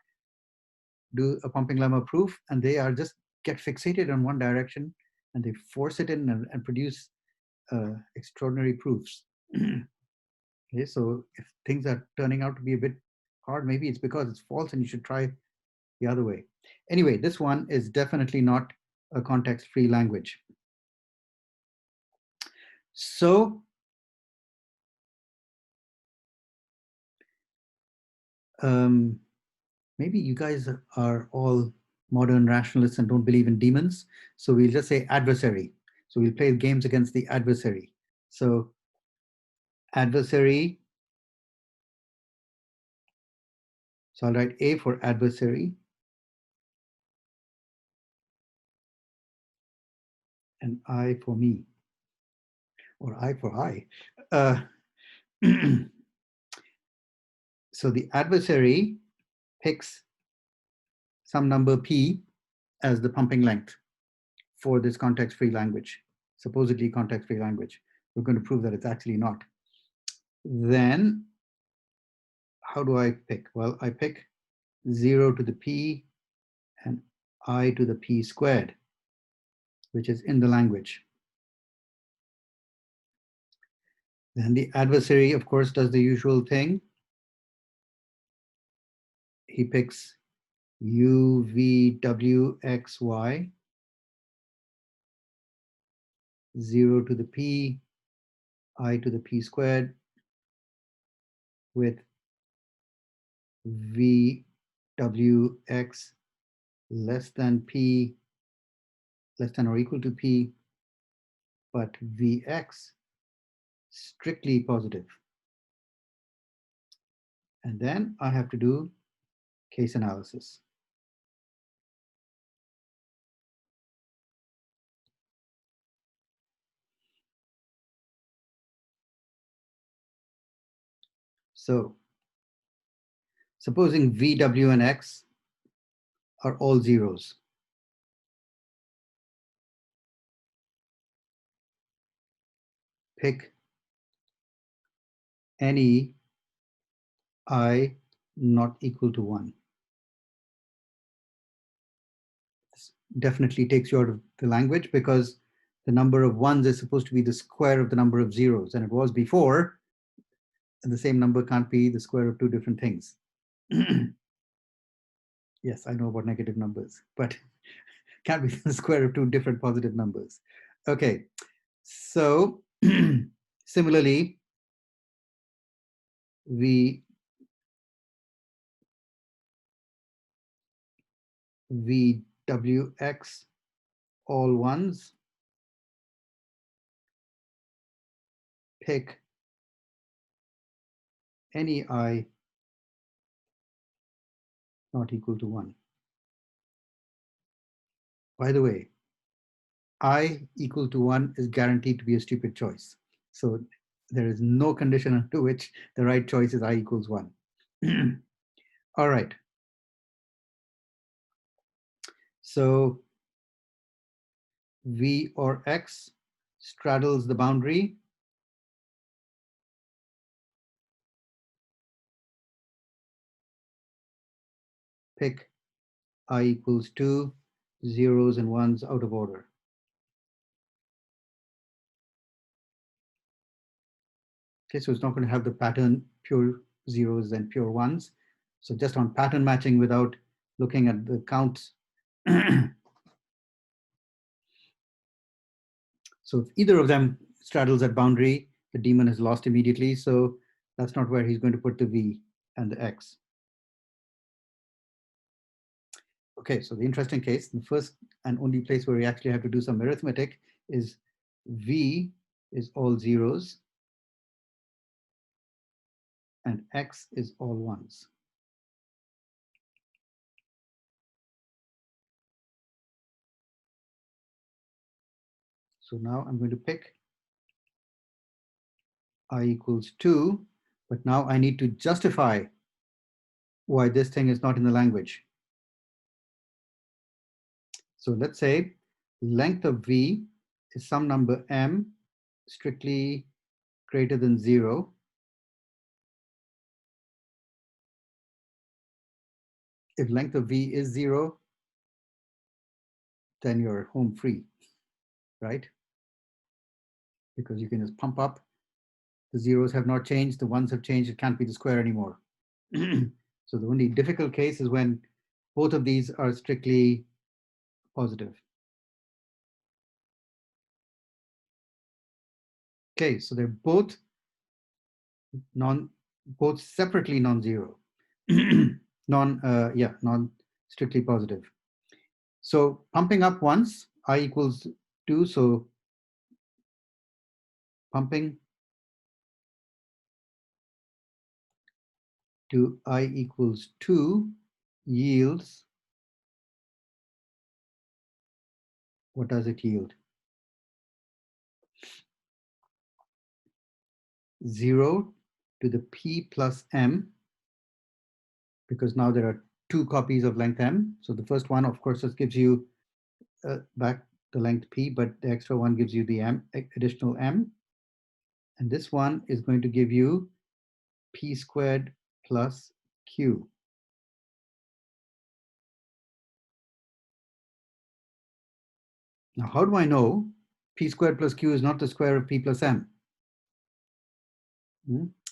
do a pumping lemma proof. And they are just get fixated on one direction and they force it in and produce extraordinary proofs. Okay, so if things are turning out to be a bit hard, maybe it's because it's false and you should try the other way. Anyway, this one is definitely not a context-free language. So maybe you guys are all modern rationalists and don't believe in demons. So we'll just say adversary. So we'll play games against the adversary. So adversary. So I'll write A for adversary and I for me, or I for I. So the adversary picks some number P as the pumping length for this context-free language, supposedly context-free language. We're going to prove that it's actually not. Then how do I pick? Well, I pick 0 to the P and I to the P squared, which is in the language. Then the adversary, of course, does the usual thing. He picks U, V, W, X, Y, 0 to the P, I to the P squared, with V, W, X less than P, less than or equal to P, but Vx strictly positive. And then I have to do case analysis. So supposing V, W, and X are all zeros. Pick any I not equal to 1. This definitely takes you out of the language because the number of ones is supposed to be the square of the number of zeros. And it was before And the same number can't be the square of two different things. Yes, I know about negative numbers, but can't be the square of two different positive numbers. Okay, so similarly, VWX all ones, pick any I not equal to 1. By the way, I equal to 1 is guaranteed to be a stupid choice. So there is no condition under which the right choice is I equals 1. All right. So V or X straddles the boundary. Pick I equals 2, zeros and ones out of order. Okay, so it's not going to have the pattern pure zeros and pure ones. So just on pattern matching without looking at the counts. So if either of them straddles that boundary, the daemon is lost immediately. So that's not where he's going to put the V and the X. Okay, so the interesting case, the first and only place where we actually have to do some arithmetic is V is all zeros and X is all ones. So now I'm going to pick I equals 2, but now I need to justify why this thing is not in the language. So let's say length of V is some number M strictly greater than 0. If length of V is 0, then you're home free, right? Because you can just pump up. The zeros have not changed, the ones have changed, it can't be the square anymore. So the only difficult case is when both of these are strictly positive. Okay, so they're both separately non-zero. Non strictly positive. So pumping up once, I equals 2, so pumping to I equals 2 yields, what does it yield? 0 to the p plus m, because now there are 2 copies of length m. So the first one, of course, just gives you back the length p, but the extra one gives you the additional m. And this one is going to give you p squared plus q. Now, how do I know p squared plus q is not the square of p plus m?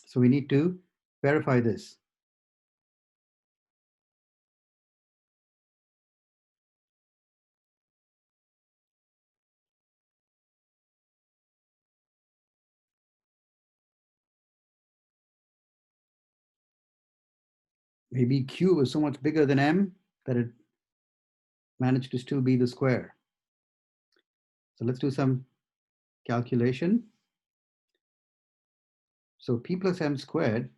So we need to verify this. Maybe q is so much bigger than m that it managed to still be the square. So let's do some calculation. So p plus m squared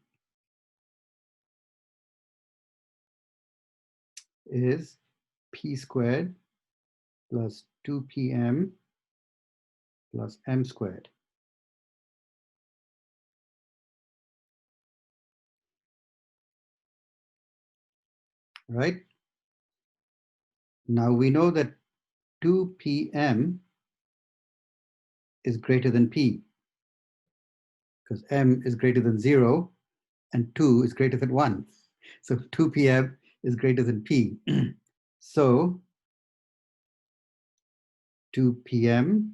is p squared plus 2pm plus m squared. Right? Now we know that 2pm is greater than p, because m is greater than 0 and 2 is greater than 1. So 2pm is greater than p. So 2pm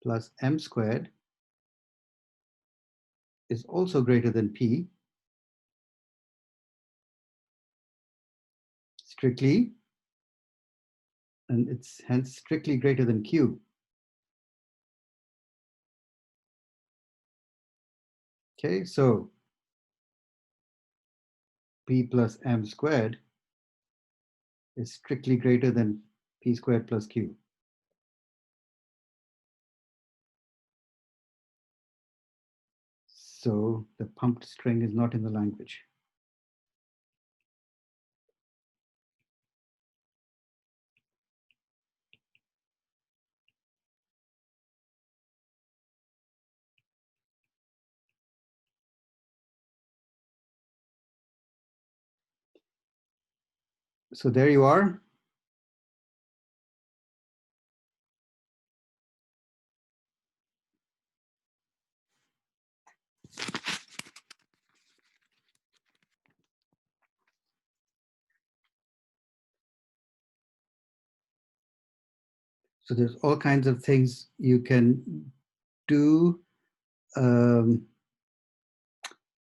plus m squared is also greater than P, strictly, and it's hence strictly greater than Q. Okay, so P plus M squared is strictly greater than P squared plus Q. So the pumped string is not in the language. So there you are. So there's all kinds of things you can do.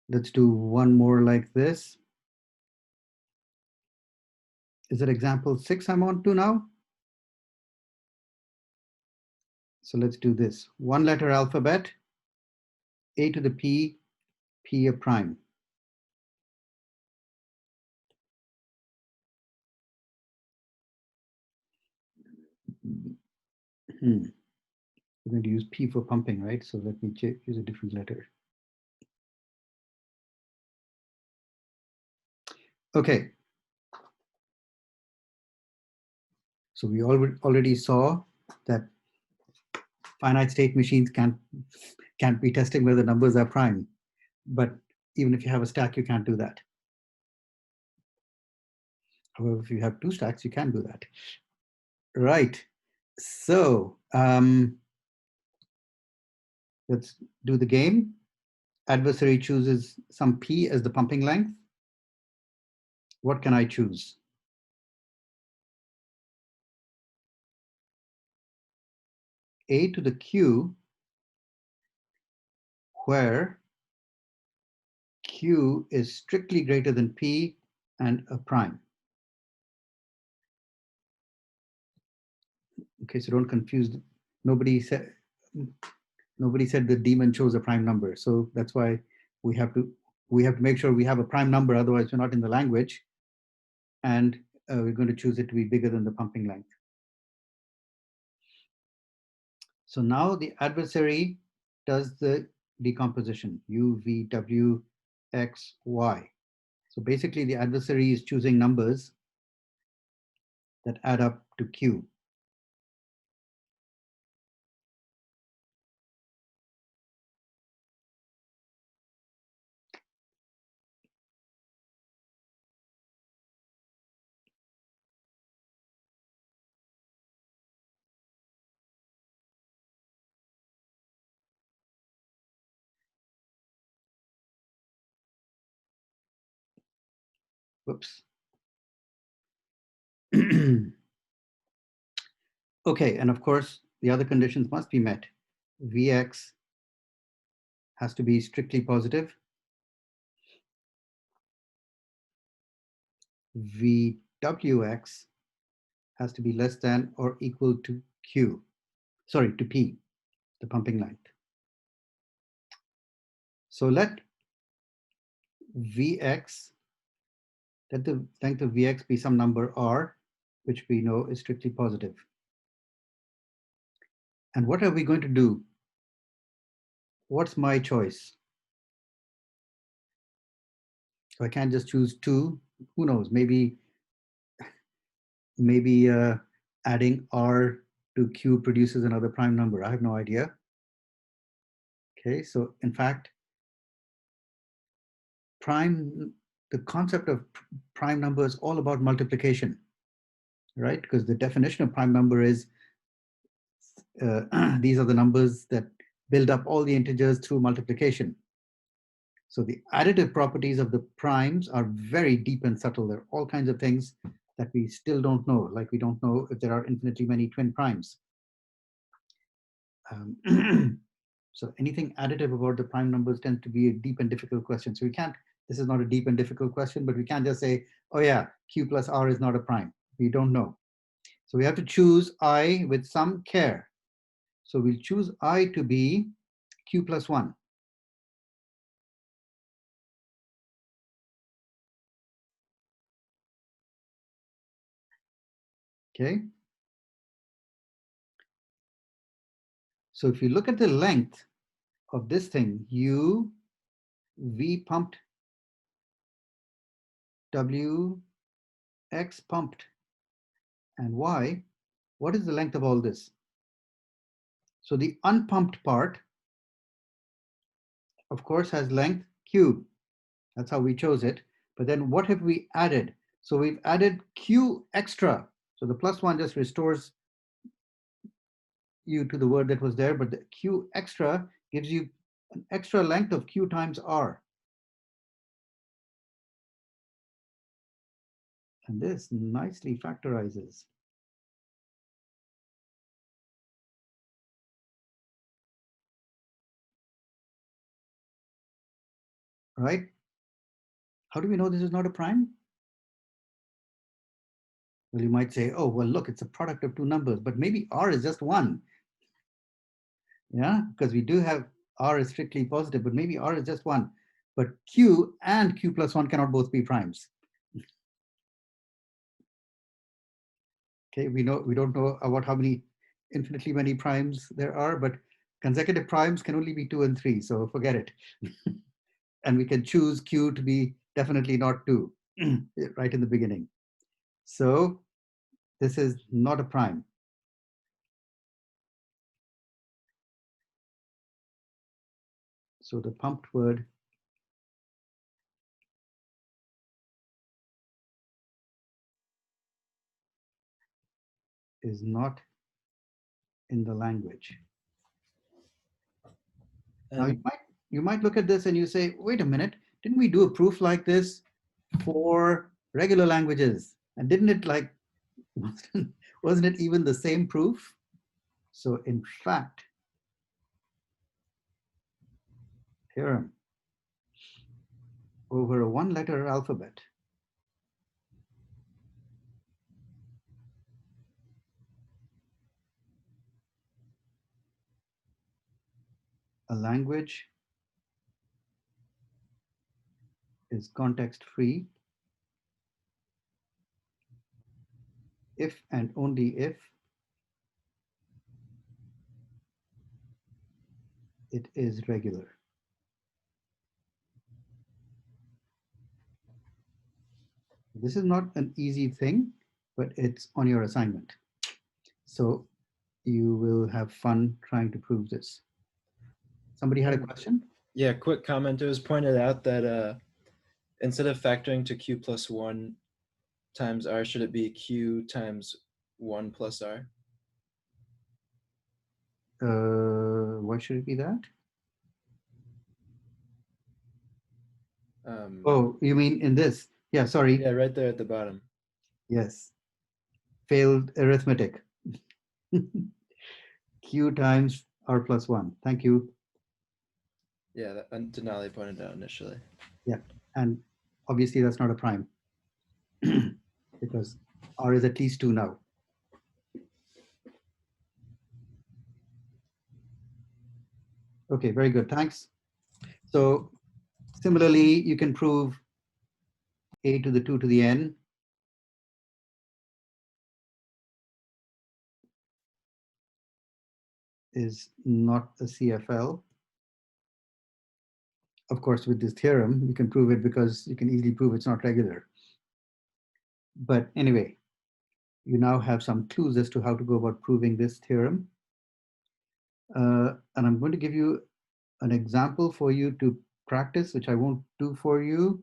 Let's do one more like this. Is it example 6 I'm on to now? So let's do this. One letter alphabet, A to the P, P a prime. We're going to use P for pumping, right? So let me use a different letter. Okay. So we already saw that finite state machines can't be testing whether numbers are prime. But even if you have a stack, you can't do that. However, if you have two stacks, you can do that. Right. So let's do the game. Adversary chooses some P as the pumping length. What can I choose? A to the Q, where Q is strictly greater than P and a prime. Okay, so don't confuse. Nobody said the demon chose a prime number. So that's why we have to make sure we have a prime number, otherwise we're not in the language. And we're going to choose it to be bigger than the pumping length. So now the adversary does the decomposition, U, V, W, X, Y. So basically the adversary is choosing numbers that add up to Q. Whoops. Okay, and of course, the other conditions must be met. Vx has to be strictly positive. Vwx has to be less than or equal to Q, sorry, to P, the pumping length. So let Vx, let the length of Vx be some number R, which we know is strictly positive. And what are we going to do? What's my choice? So I can't just choose two. Who knows? Maybe adding R to Q produces another prime number. I have no idea. Okay, so in fact, the concept of prime number is all about multiplication, right? Because the definition of prime number is these are the numbers that build up all the integers through multiplication. So the additive properties of the primes are very deep and subtle. There are all kinds of things that we still don't know, like we don't know if there are infinitely many twin primes. So anything additive about the prime numbers tends to be a deep and difficult question. So we can't, this is not a deep and difficult question, but we can't just say, oh yeah, q plus r is not a prime. We don't know. So we have to choose I with some care. So we'll choose I to be q plus 1. Okay. So if you look at the length of this thing, u, v pumped, w, x pumped, and y, what is the length of all this? So the unpumped part, of course, has length q. That's how we chose it. But then what have we added? So we've added q extra. So the plus 1 just restores you to the word that was there, but the q extra gives you an extra length of q times r. And this nicely factorizes. Right? How do we know this is not a prime? Well, you might say, oh, well, look, it's a product of two numbers, but maybe r is just one. Yeah, because we do have r is strictly positive, but maybe r is just one. But q and q plus 1 cannot both be primes. Okay, we don't know about how many infinitely many primes there are, but consecutive primes can only be 2 and 3, so forget it. And we can choose q to be definitely not 2 right in the beginning. So this is not a prime. So the pumped word is not in the language. Now And you might look at this and you say, wait a minute, didn't we do a proof like this for regular languages? And didn't it like, wasn't it even the same proof? So in fact, theorem over a one-letter alphabet, a language is context-free if and only if it is regular. This is not an easy thing, but it's on your assignment. So you will have fun trying to prove this. Somebody had a question? yeah, quick comment. It was pointed out that instead of factoring to q plus 1 times r, should it be q times 1 plus r? Why should it be that? Um, Oh, you mean in this? Yeah, sorry. yeah, right there at the bottom. Yes. Failed arithmetic. Q times R plus 1. Thank you. Yeah, that Denali pointed out initially. Yeah. And obviously that's not a prime because R is at least 2 now. Okay, very good. Thanks. So similarly, you can prove a to the 2 to the n is not a CFL. Of course, with this theorem, you can prove it because you can easily prove it's not regular. But anyway, you now have some clues as to how to go about proving this theorem. And I'm going to give you an example for you to practice, which I won't do for you,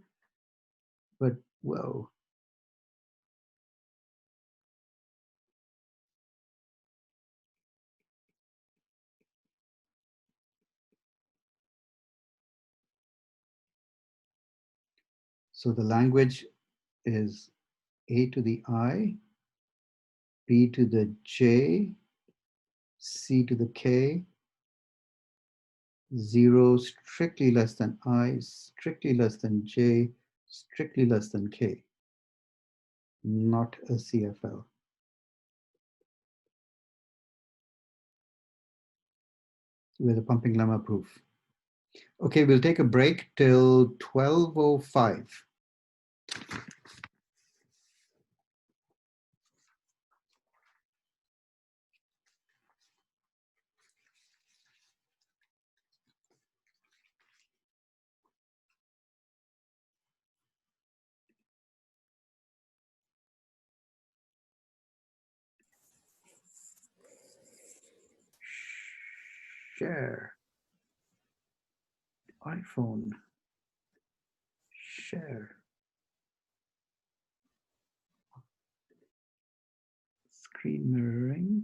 but whoa. So the language is a to the I, b to the j, c to the k, 0 strictly less than I, strictly less than J, strictly less than K, not a CFL. With a pumping lemma proof. Okay, we'll take a break till 12:05. Share. iPhone. Share. Screen mirroring.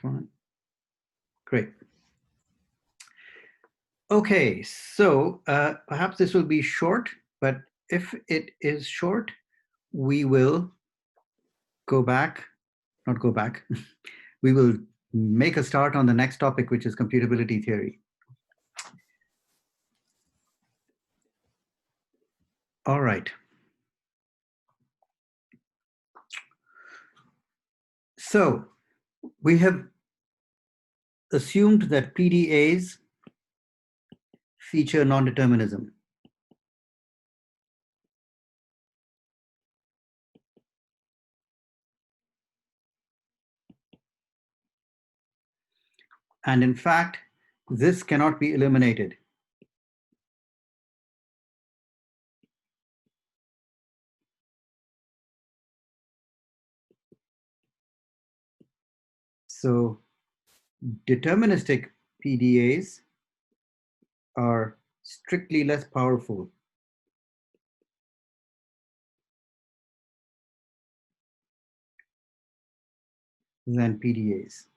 Come on. Great. Okay, so perhaps this will be short, but if it is short, we will go back, not go back, we will make a start on the next topic, which is computability theory. All right. So we have assumed that PDAs feature non-determinism. And in fact, this cannot be eliminated. So deterministic PDAs are strictly less powerful than PDAs.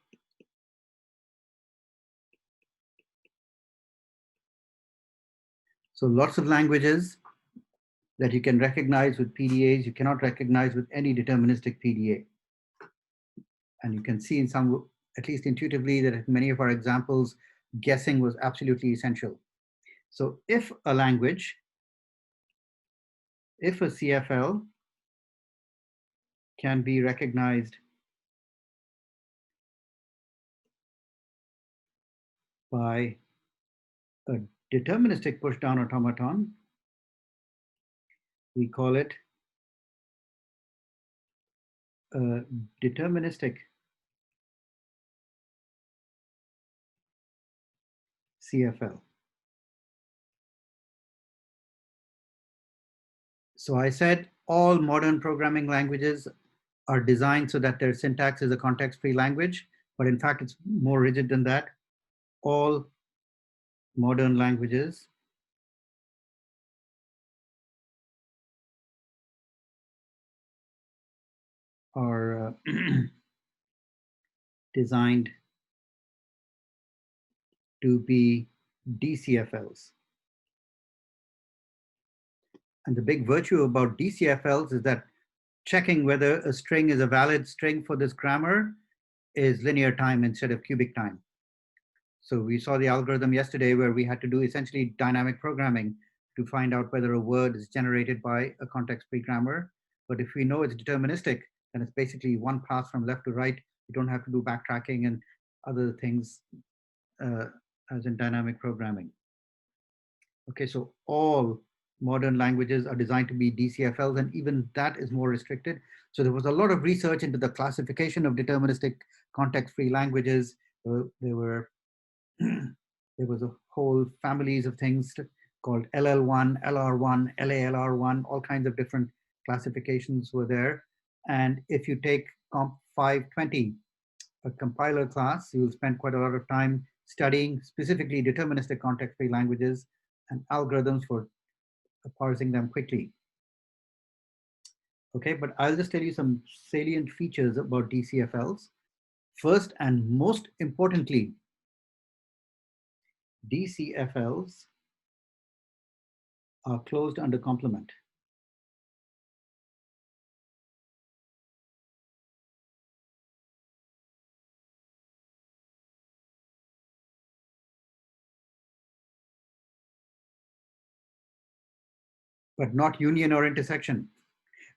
So lots of languages that you can recognize with PDAs, you cannot recognize with any deterministic PDA. And you can see in some, at least intuitively, that in many of our examples, guessing was absolutely essential. So if a language, if a CFL can be recognized by a deterministic push-down automaton, we call it a deterministic CFL. So I said all modern programming languages are designed so that their syntax is a context-free language, but in fact, it's more rigid than that. All modern languages are designed to be DCFLs. And the big virtue about DCFLs is that checking whether a string is a valid string for this grammar is linear time instead of cubic time. So we saw the algorithm yesterday where we had to do essentially dynamic programming to find out whether a word is generated by a context-free grammar. But if we know it's deterministic, then it's basically one pass from left to right. You don't have to do backtracking and other things as in dynamic programming. Okay, so all modern languages are designed to be DCFLs, and even that is more restricted. So there was a lot of research into the classification of deterministic context-free languages. There were there was a whole families of things called LL1, LR1, LALR1, all kinds of different classifications were there. And if you take Comp 520, a compiler class, you will spend quite a lot of time studying specifically deterministic context-free languages and algorithms for parsing them quickly. Okay, but I'll just tell you some salient features about DCFLs. First and most importantly, DCFLs are closed under complement. but not union or intersection.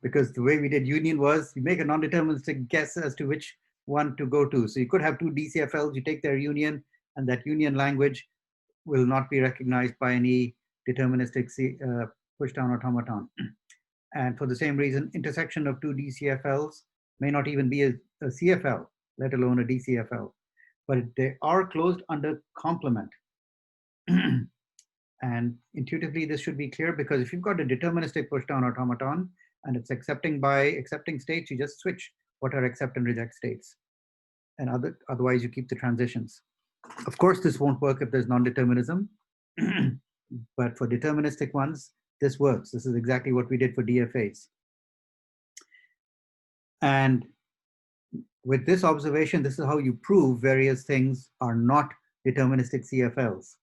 Because the way we did union was you make a non-deterministic guess as to which one to go to. So you could have two DCFLs, you take their union, and that union language will not be recognized by any deterministic push-down automaton. And for the same reason, intersection of two DCFLs may not even be a CFL, let alone a DCFL. But they are closed under complement. And intuitively, this should be clear because if you've got a deterministic push-down automaton and it's accepting by accepting states, you just switch what are accept and reject states. And otherwise, you keep the transitions. Of course, this won't work if there's non-determinism. But for deterministic ones, this works. This is exactly what we did for DFAs. And with this observation, this is how you prove various things are not deterministic CFLs.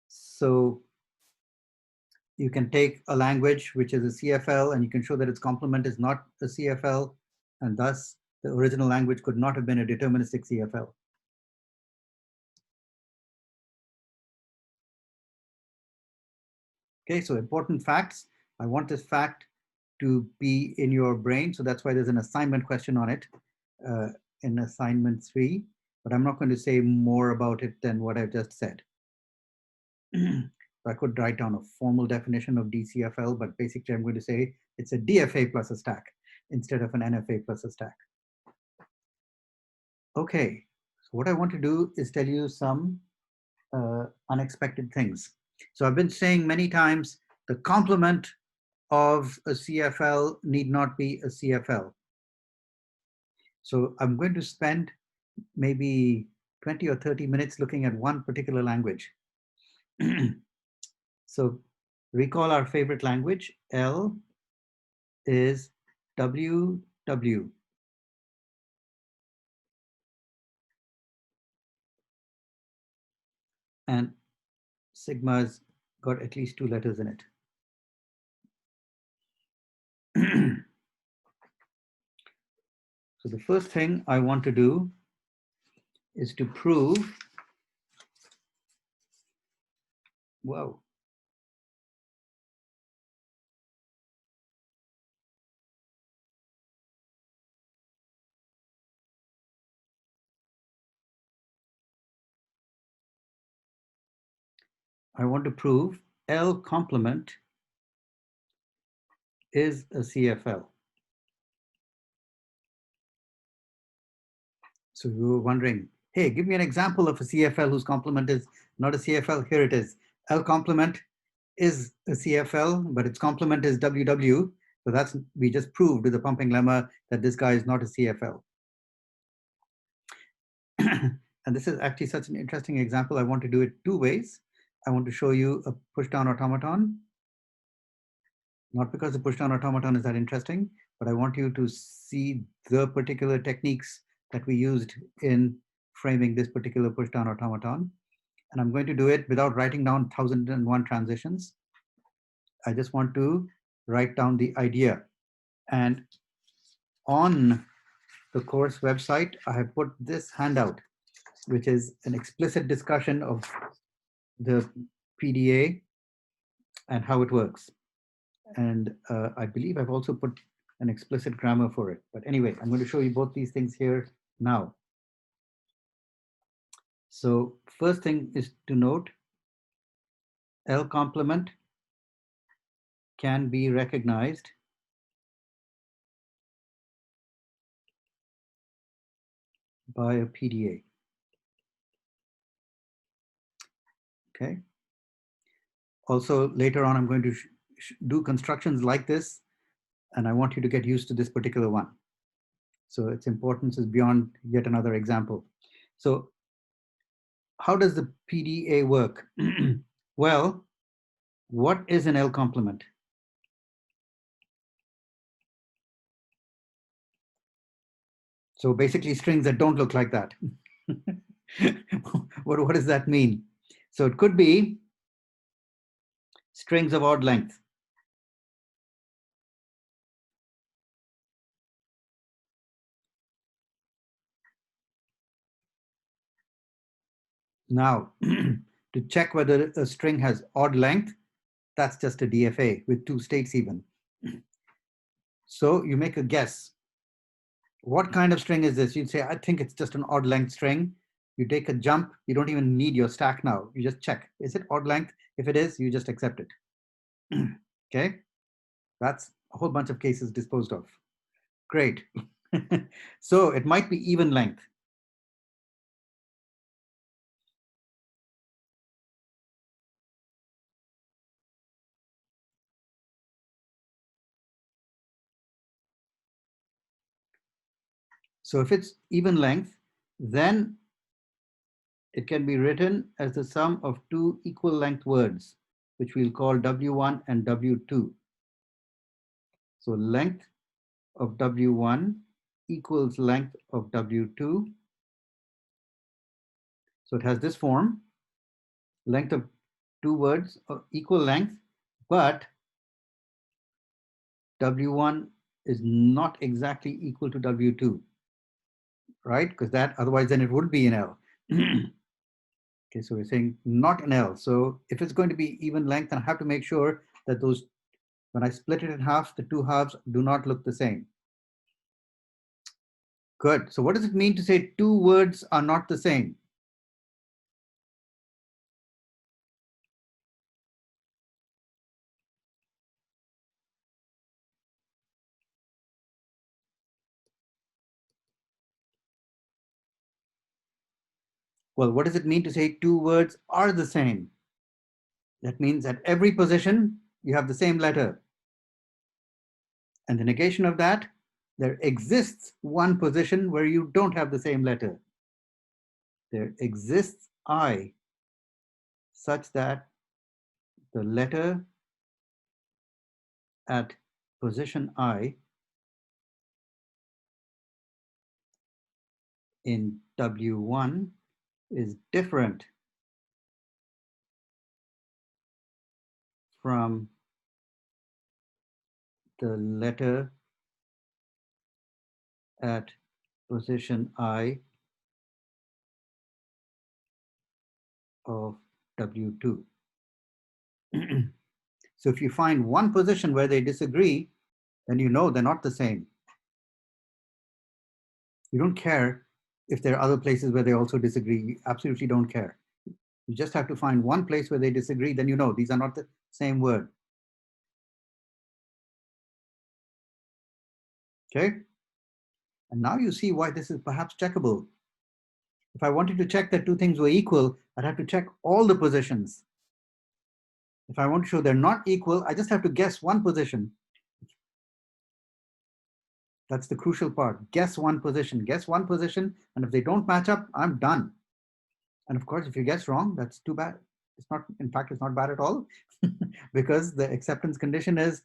So you can take a language which is a CFL and you can show that its complement is not a CFL, and thus the original language could not have been a deterministic CFL. Okay, so important facts. I want this fact to be in your brain, so that's why there's an assignment question on it in assignment 3, but I'm not going to say more about it than what I've just said. I could write down a formal definition of DCFL, but basically I'm going to say it's a DFA plus a stack instead of an NFA plus a stack. Okay, so what I want to do is tell you some unexpected things. So I've been saying many times the complement of a CFL need not be a CFL. So I'm going to spend maybe 20 or 30 minutes looking at one particular language. So recall our favorite language. L is WW. And sigma's got at least 2 letters in it. So the first thing I want to do is to prove, whoa. I want to prove L complement is a CFL. So you were wondering, hey, give me an example of a CFL whose complement is not a CFL. Here it is. L complement is a CFL, but its complement is WW. So that's, we just proved with the pumping lemma that this guy is not a CFL. And this is actually such an interesting example. I want to do it 2 ways. I want to show you a push-down automaton, not because the push-down automaton is that interesting, but I want you to see the particular techniques that we used in framing this particular push-down automaton. And I'm going to do it without writing down 1001 transitions. I just want to write down the idea. And on the course website, I have put this handout, which is an explicit discussion of the PDA and how it works. And I believe I've also put an explicit grammar for it. But anyway, I'm going to show you both these things here now. So first thing is to note, L complement can be recognized by a PDA. Okay. Also, later on, I'm going to do constructions like this, and I want you to get used to this particular one. So its importance is beyond yet another example. So how does the PDA work? Well, what is an L complement? So basically strings that don't look like that. What does that mean? So it could be strings of odd length. Now, To check whether a string has odd length, that's just a DFA with 2 states even. So you make a guess. What kind of string is this? You'd say, I think it's just an odd length string. You take a jump. You don't even need your stack now. You just check. Is it odd length? If it is, you just accept it. Okay? That's a whole bunch of cases disposed of. Great. So it might be even length. So if it's even length, then it can be written as the sum of two equal length words, which we'll call W1 and W2. So length of W1 equals length of W2. So it has this form, length of two words of equal length, but W1 is not exactly equal to W2, right? Because that, otherwise then it would be an L. Okay, so we're saying not an L. So if it's going to be even length, then I have to make sure that those, when I split it in half, the two halves do not look the same. Good. So what does it mean to say two words are not the same? Well, what does it mean to say two words are the same? That means at every position, you have the same letter. And the negation of that, there exists one position where you don't have the same letter. There exists I such that the letter at position I in W1 is different from the letter at position I of W2. So if you find one position where they disagree, then you know they're not the same. You don't care if there are other places where they also disagree. You absolutely don't care. You just have to find one place where they disagree, then you know these are not the same word. Okay? And now you see why this is perhaps checkable. If I wanted to check that two things were equal, I'd have to check all the positions. If I want to show they're not equal, I just have to guess one position. That's the crucial part. Guess one position, and if they don't match up, I'm done. And of course, if you guess wrong, that's too bad. It's not, in fact, it's not bad at all, because the acceptance condition is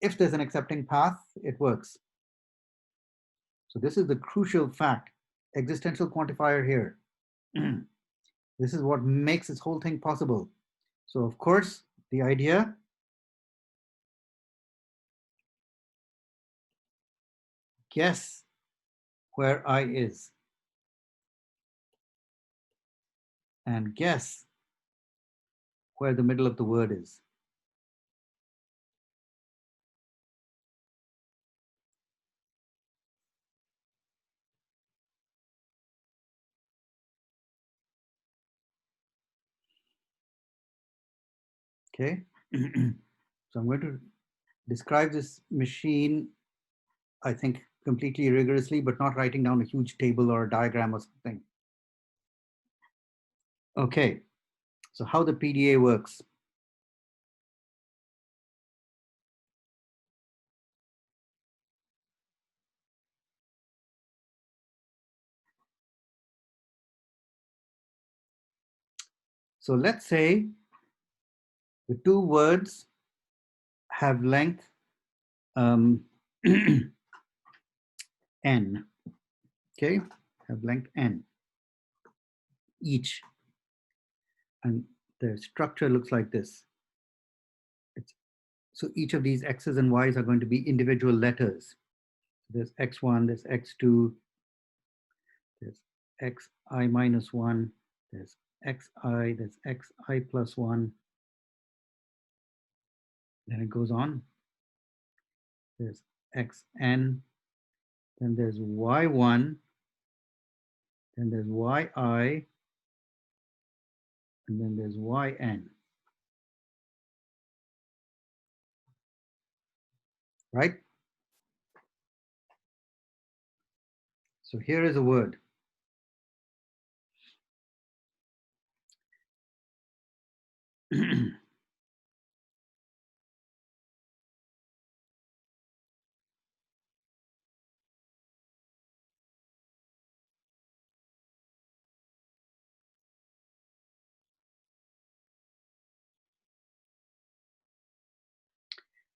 if there's an accepting path, it works. So this is the crucial fact, existential quantifier here. This is what makes this whole thing possible. So of course, the idea, guess where I is, and guess where the middle of the word is. Okay. So I'm going to describe this machine, I think, completely rigorously, but not writing down a huge table or a diagram or something. Okay, so how the PDA works. So let's say the two words have length n, okay, have length n each. And the structure looks like this. So each of these x's and y's are going to be individual letters. There's x1, there's x2, there's xi minus 1, there's xi, that's xi plus 1. Then it goes on. There's xn, then there's y1, then there's yi, and then there's yn, right? So here is a word.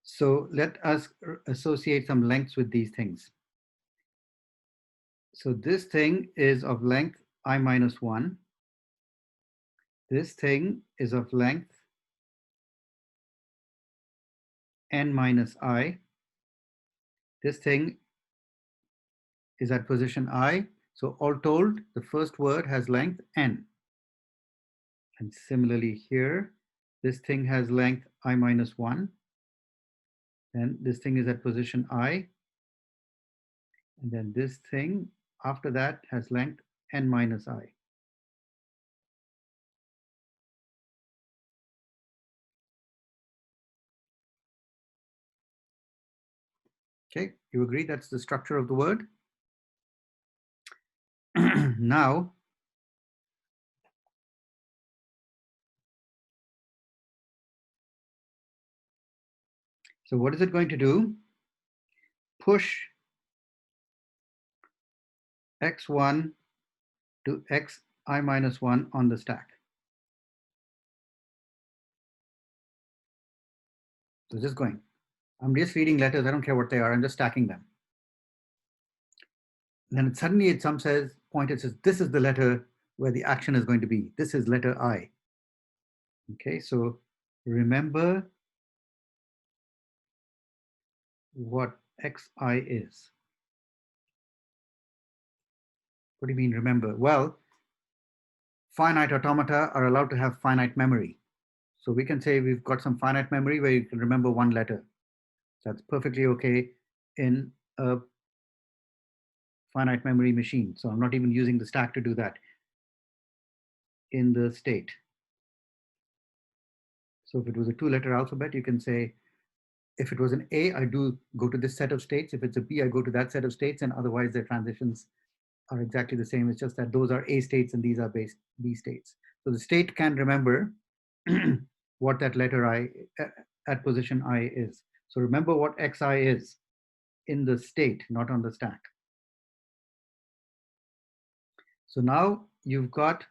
So let us associate some lengths with these things. So this thing is of length I minus 1. This thing is of length n minus I. This thing is at position I. So all told, the first word has length n. And similarly here, this thing has length I minus 1. And this thing is at position I. And then this thing after that has length n minus I. Okay, you agree that's the structure of the word? Now, so what is it going to do? Push x1 to xi minus 1 on the stack. So just going. I'm just reading letters. I don't care what they are. I'm just stacking them. And then suddenly at some point it says, this is the letter where the action is going to be. This is letter I. Okay, so remember what xi is. What do you mean remember? Well, finite automata are allowed to have finite memory. So we can say we've got some finite memory where you can remember one letter. That's perfectly okay in a finite memory machine. So I'm not even using the stack to do that in the state. So if it was a 2-letter alphabet, you can say, if it was an A, I do go to this set of states. If it's a B, I go to that set of states, and otherwise their transitions are exactly the same. It's just that those are A states and these are B states. So the state can remember what that letter I at position I is. So remember what xi is in the state, not on the stack. So now you've got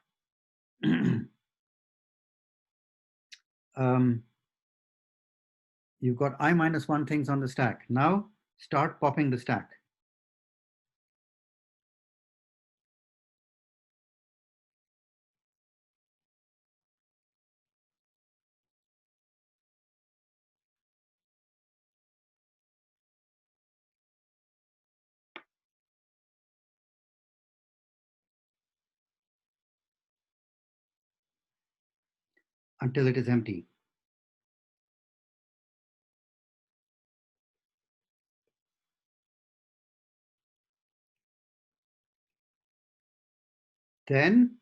you've got I minus 1 things on the stack. Now start popping the stack. Until it is empty. Then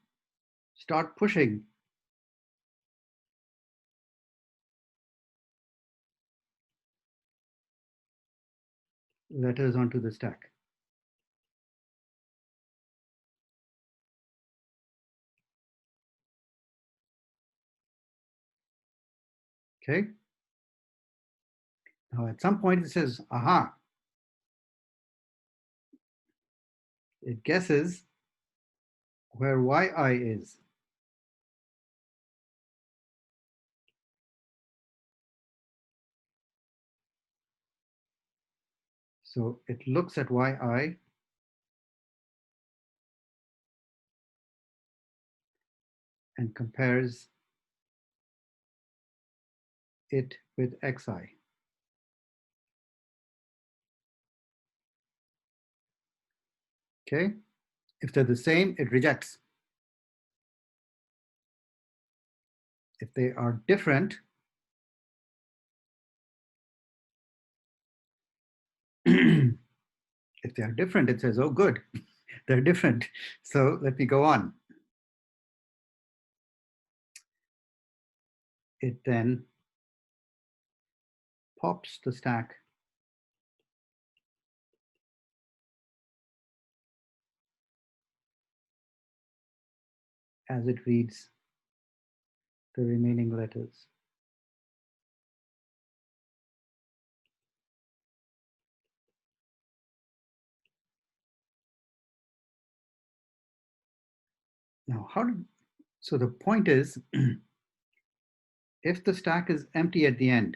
start pushing letters onto the stack. Okay. Now at some point it says, aha, it guesses where yi is. So it looks at yi and compares it with xi. Okay. If they're the same, it rejects. If they are different, if they are different, it says, oh, good, they're different. So let me go on. It then pops the stack as it reads the remaining letters. Now, so the point is, if the stack is empty at the end,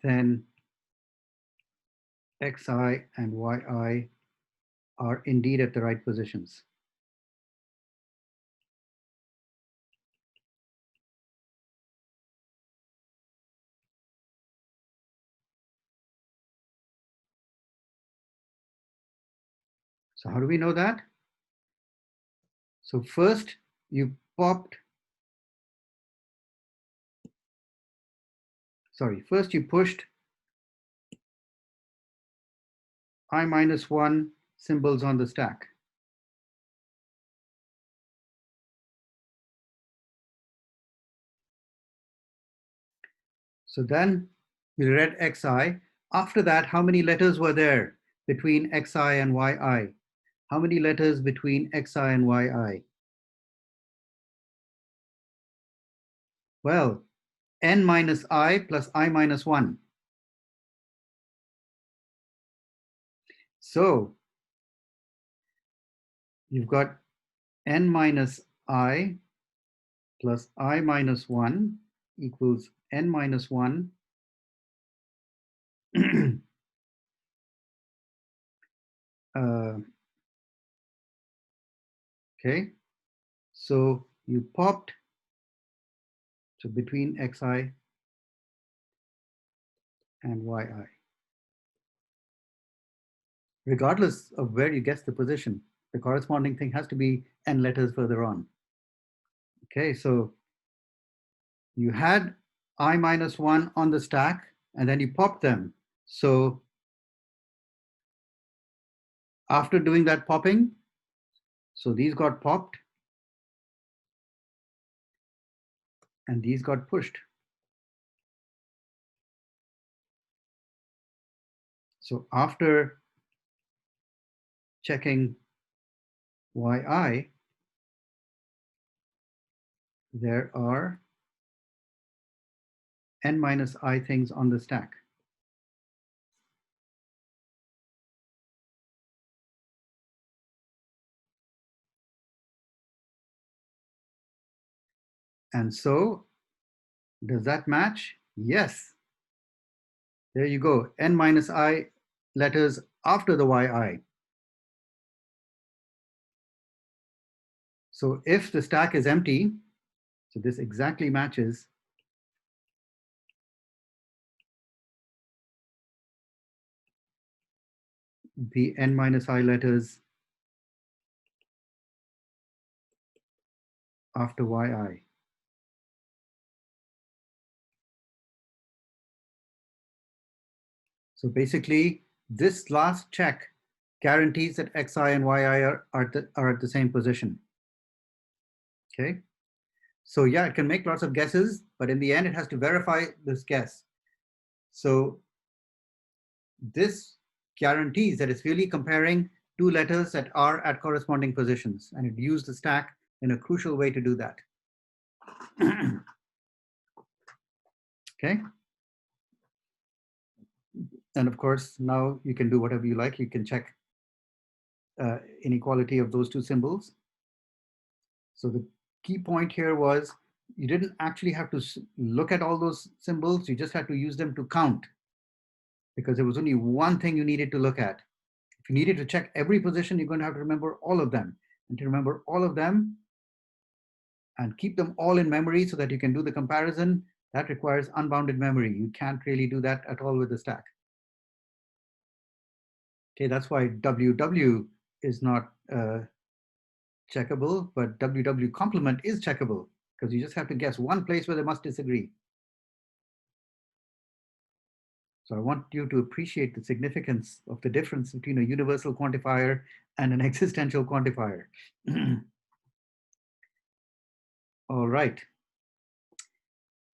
then xi and yi are indeed at the right positions. So how do we know that? So first you pushed I minus 1 symbols on the stack. So then we read xi. After that, how many letters were there between xi and yi? How many letters between xi and yi? Well, n minus I plus I minus 1. So you've got n minus I plus I minus 1 equals n minus 1 okay, so you popped so between xi and yi. Regardless of where you guess the position, the corresponding thing has to be n letters further on. Okay, so you had I minus 1 on the stack, and then you popped them. So after doing that popping, so these got popped, and these got pushed. So after checking yi, there are n minus I things on the stack. And so, does that match? Yes. There you go, n minus I letters after the yi. So if the stack is empty, so this exactly matches the n minus I letters after yi. So basically, this last check guarantees that xi and yi are at the same position. Okay, so yeah, it can make lots of guesses, but in the end, it has to verify this guess. So this guarantees that it's really comparing two letters that are at corresponding positions, and it used the stack in a crucial way to do that. Okay. And of course, now you can do whatever you like. You can check inequality of those two symbols. So the key point here was you didn't actually have to look at all those symbols. You just had to use them to count, because there was only one thing you needed to look at. If you needed to check every position, you're going to have to remember all of them. And to remember all of them and keep them all in memory so that you can do the comparison, that requires unbounded memory. You can't really do that at all with the stack. Okay, that's why WW is not checkable, but WW complement is checkable because you just have to guess one place where they must disagree. So I want you to appreciate the significance of the difference between a universal quantifier and an existential quantifier. All right.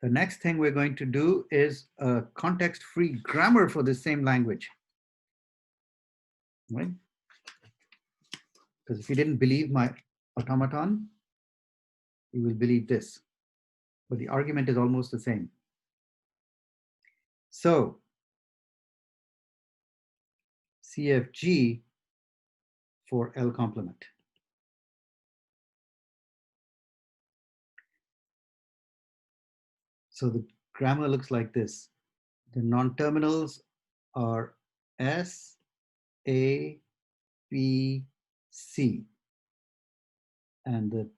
The next thing we're going to do is a context-free grammar for the same language, right? Because if you didn't believe my automaton, you will believe this. But the argument is almost the same. So CFG for L complement. So the grammar looks like this. The non-terminals are S, A, B, C. And the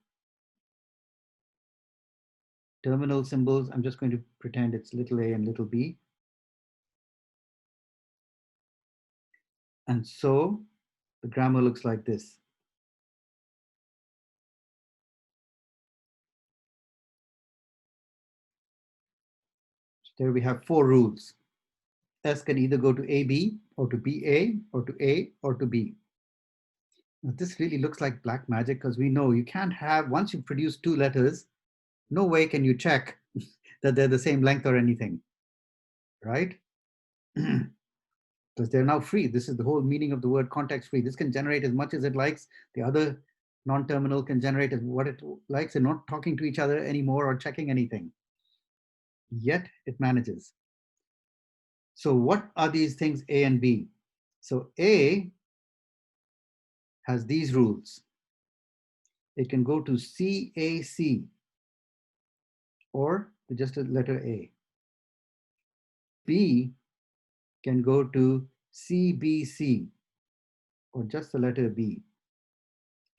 terminal symbols, I'm just going to pretend it's little a and little b. And so the grammar looks like this. So there we have 4 rules. S can either go to AB or to BA or to A or to B. Now this really looks like black magic because we know you can't have, once you produce 2 letters, no way can you check that they're the same length or anything, right? Because they're now free. This is the whole meaning of the word context free. This can generate as much as it likes. The other non-terminal can generate as what it likes and not talking to each other anymore or checking anything. Yet it manages. So what are these things A and B? So A has these rules. It can go to CAC or just a letter A. B can go to CBC or just the letter B.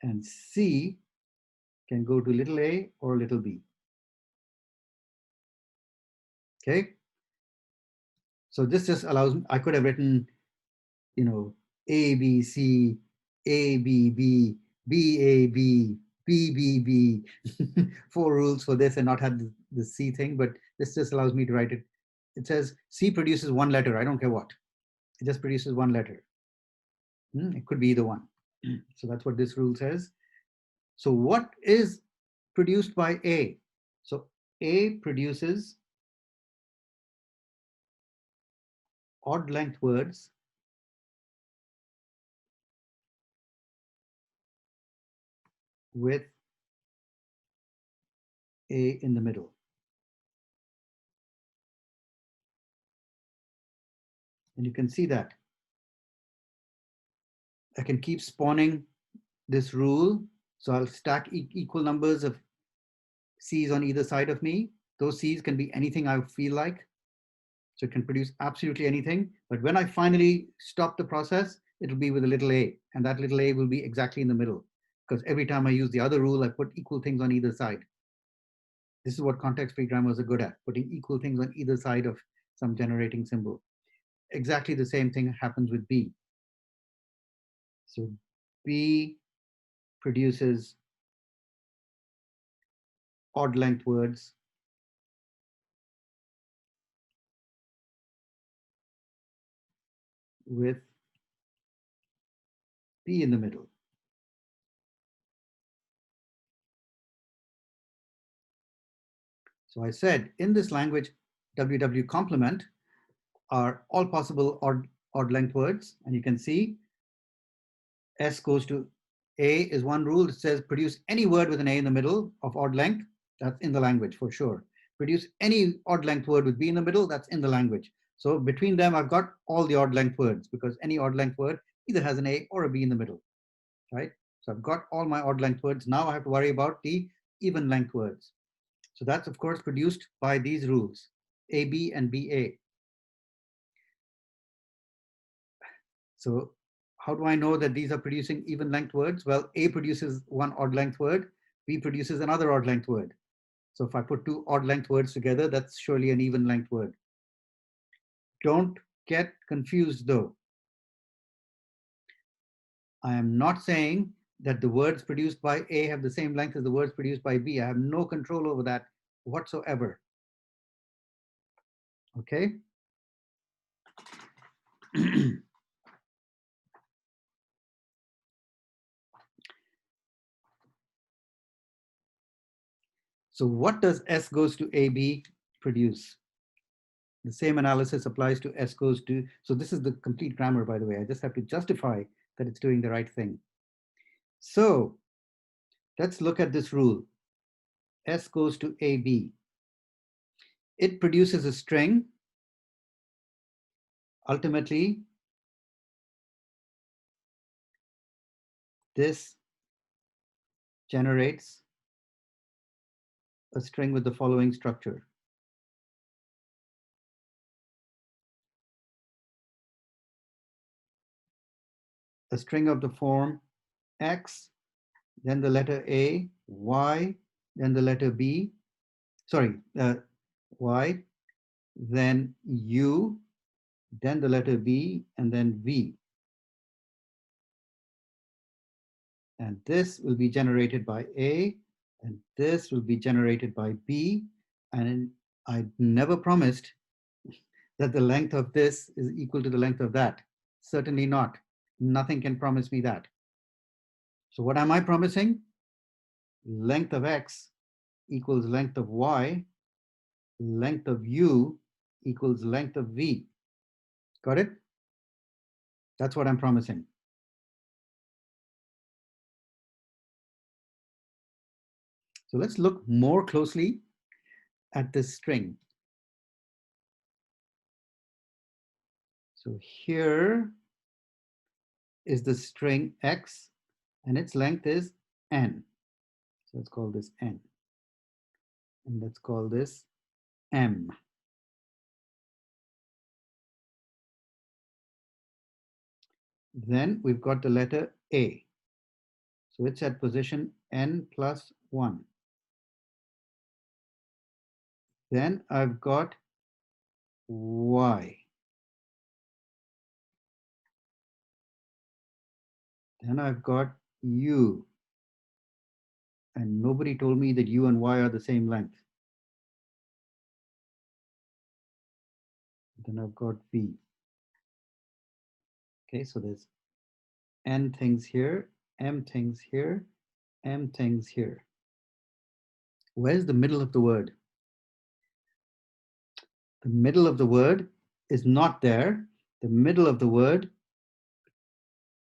And C can go to little a or little b. Okay. So this just allows, I could have written, you know, A, B, C, A, B, B, B, A, B, B, B, B, 4 rules for this and not have the C thing, but this just allows me to write it. It says C produces 1 letter. I don't care what. It just produces 1 letter. It could be either one. So that's what this rule says. So what is produced by A? So A produces odd length words with A in the middle. And you can see that. I can keep spawning this rule. So I'll stack equal numbers of C's on either side of me. Those C's can be anything I feel like. So it can produce absolutely anything. But when I finally stop the process, it'll be with a little a. And that little a will be exactly in the middle. Because every time I use the other rule, I put equal things on either side. This is what context-free grammars are good at, putting equal things on either side of some generating symbol. Exactly the same thing happens with B. So B produces odd length words with B in the middle. So I said in this language, WW complement are all possible odd length words. And you can see S goes to A is one rule. It says produce any word with an A in the middle of odd length. That's in the language for sure. Produce any odd length word with B in the middle. That's in the language. So between them, I've got all the odd length words because any odd length word either has an A or a B in the middle, right? So I've got all my odd length words. Now I have to worry about the even length words. So that's, of course, produced by these rules, AB and BA. So how do I know that these are producing even length words? Well, A produces one odd length word, B produces another odd length word. So if I put 2 odd length words together, that's surely an even length word. Don't get confused though. I am not saying that the words produced by A have the same length as the words produced by B. I have no control over that whatsoever. Okay? So what does S goes to AB produce? The same analysis applies to S goes to, so this is the complete grammar, by the way. I just have to justify that it's doing the right thing. So let's look at this rule. S goes to AB. It produces a string. Ultimately, this generates a string with the following structure. A string of the form X, then the letter A, Y, then the letter B, Y, then U, then the letter B, and then V. And this will be generated by A, and this will be generated by B. And I never promised that the length of this is equal to the length of that. Certainly not. Nothing can promise me that. So what am I promising? Length of X equals length of Y, length of U equals length of V. Got it? That's what I'm promising. So let's look more closely at this string. So here is the string X, and its length is N. So let's call this N. And let's call this M. Then we've got the letter A. So it's at position N plus 1. Then I've got Y. Then I've got U. And nobody told me that U and Y are the same length. Then I've got V. Okay, so there's N things here, M things here, M things here. Where's the middle of the word? The middle of the word is not there. The middle of the word,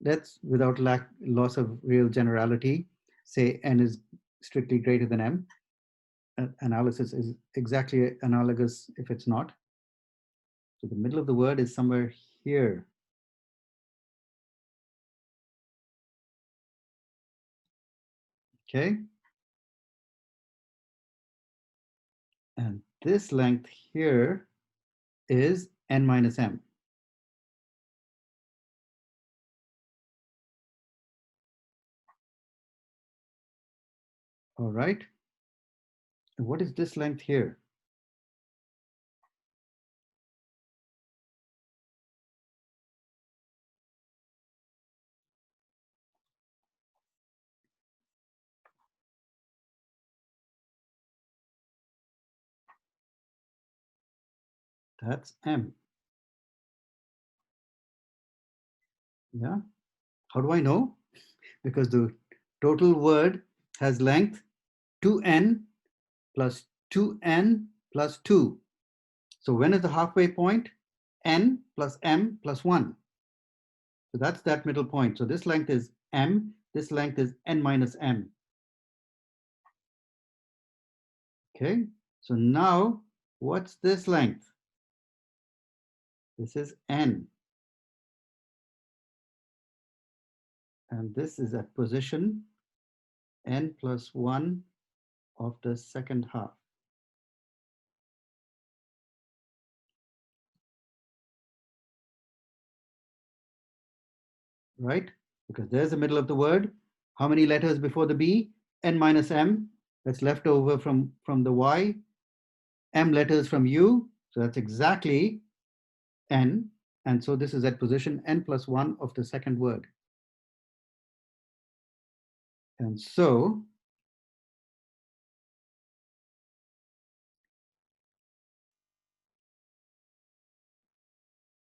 let's, without loss of real generality, say N is strictly greater than M. Analysis is exactly analogous if it's not. So the middle of the word is somewhere here. Okay. And this length here is N minus M. All right. And what is this length here? That's M. Yeah. How do I know? Because the total word has length 2n plus 2n plus 2. So when is the halfway point? N plus M plus 1. So that's that middle point. So this length is M. This length is N minus M. Okay. So now what's this length? This is N. And this is at position N plus 1 of the second half. Right? Because there's the middle of the word. How many letters before the B? N minus M. That's left over from the Y. M letters from U. So that's exactly N. And so this is at position N plus 1 of the second word. And so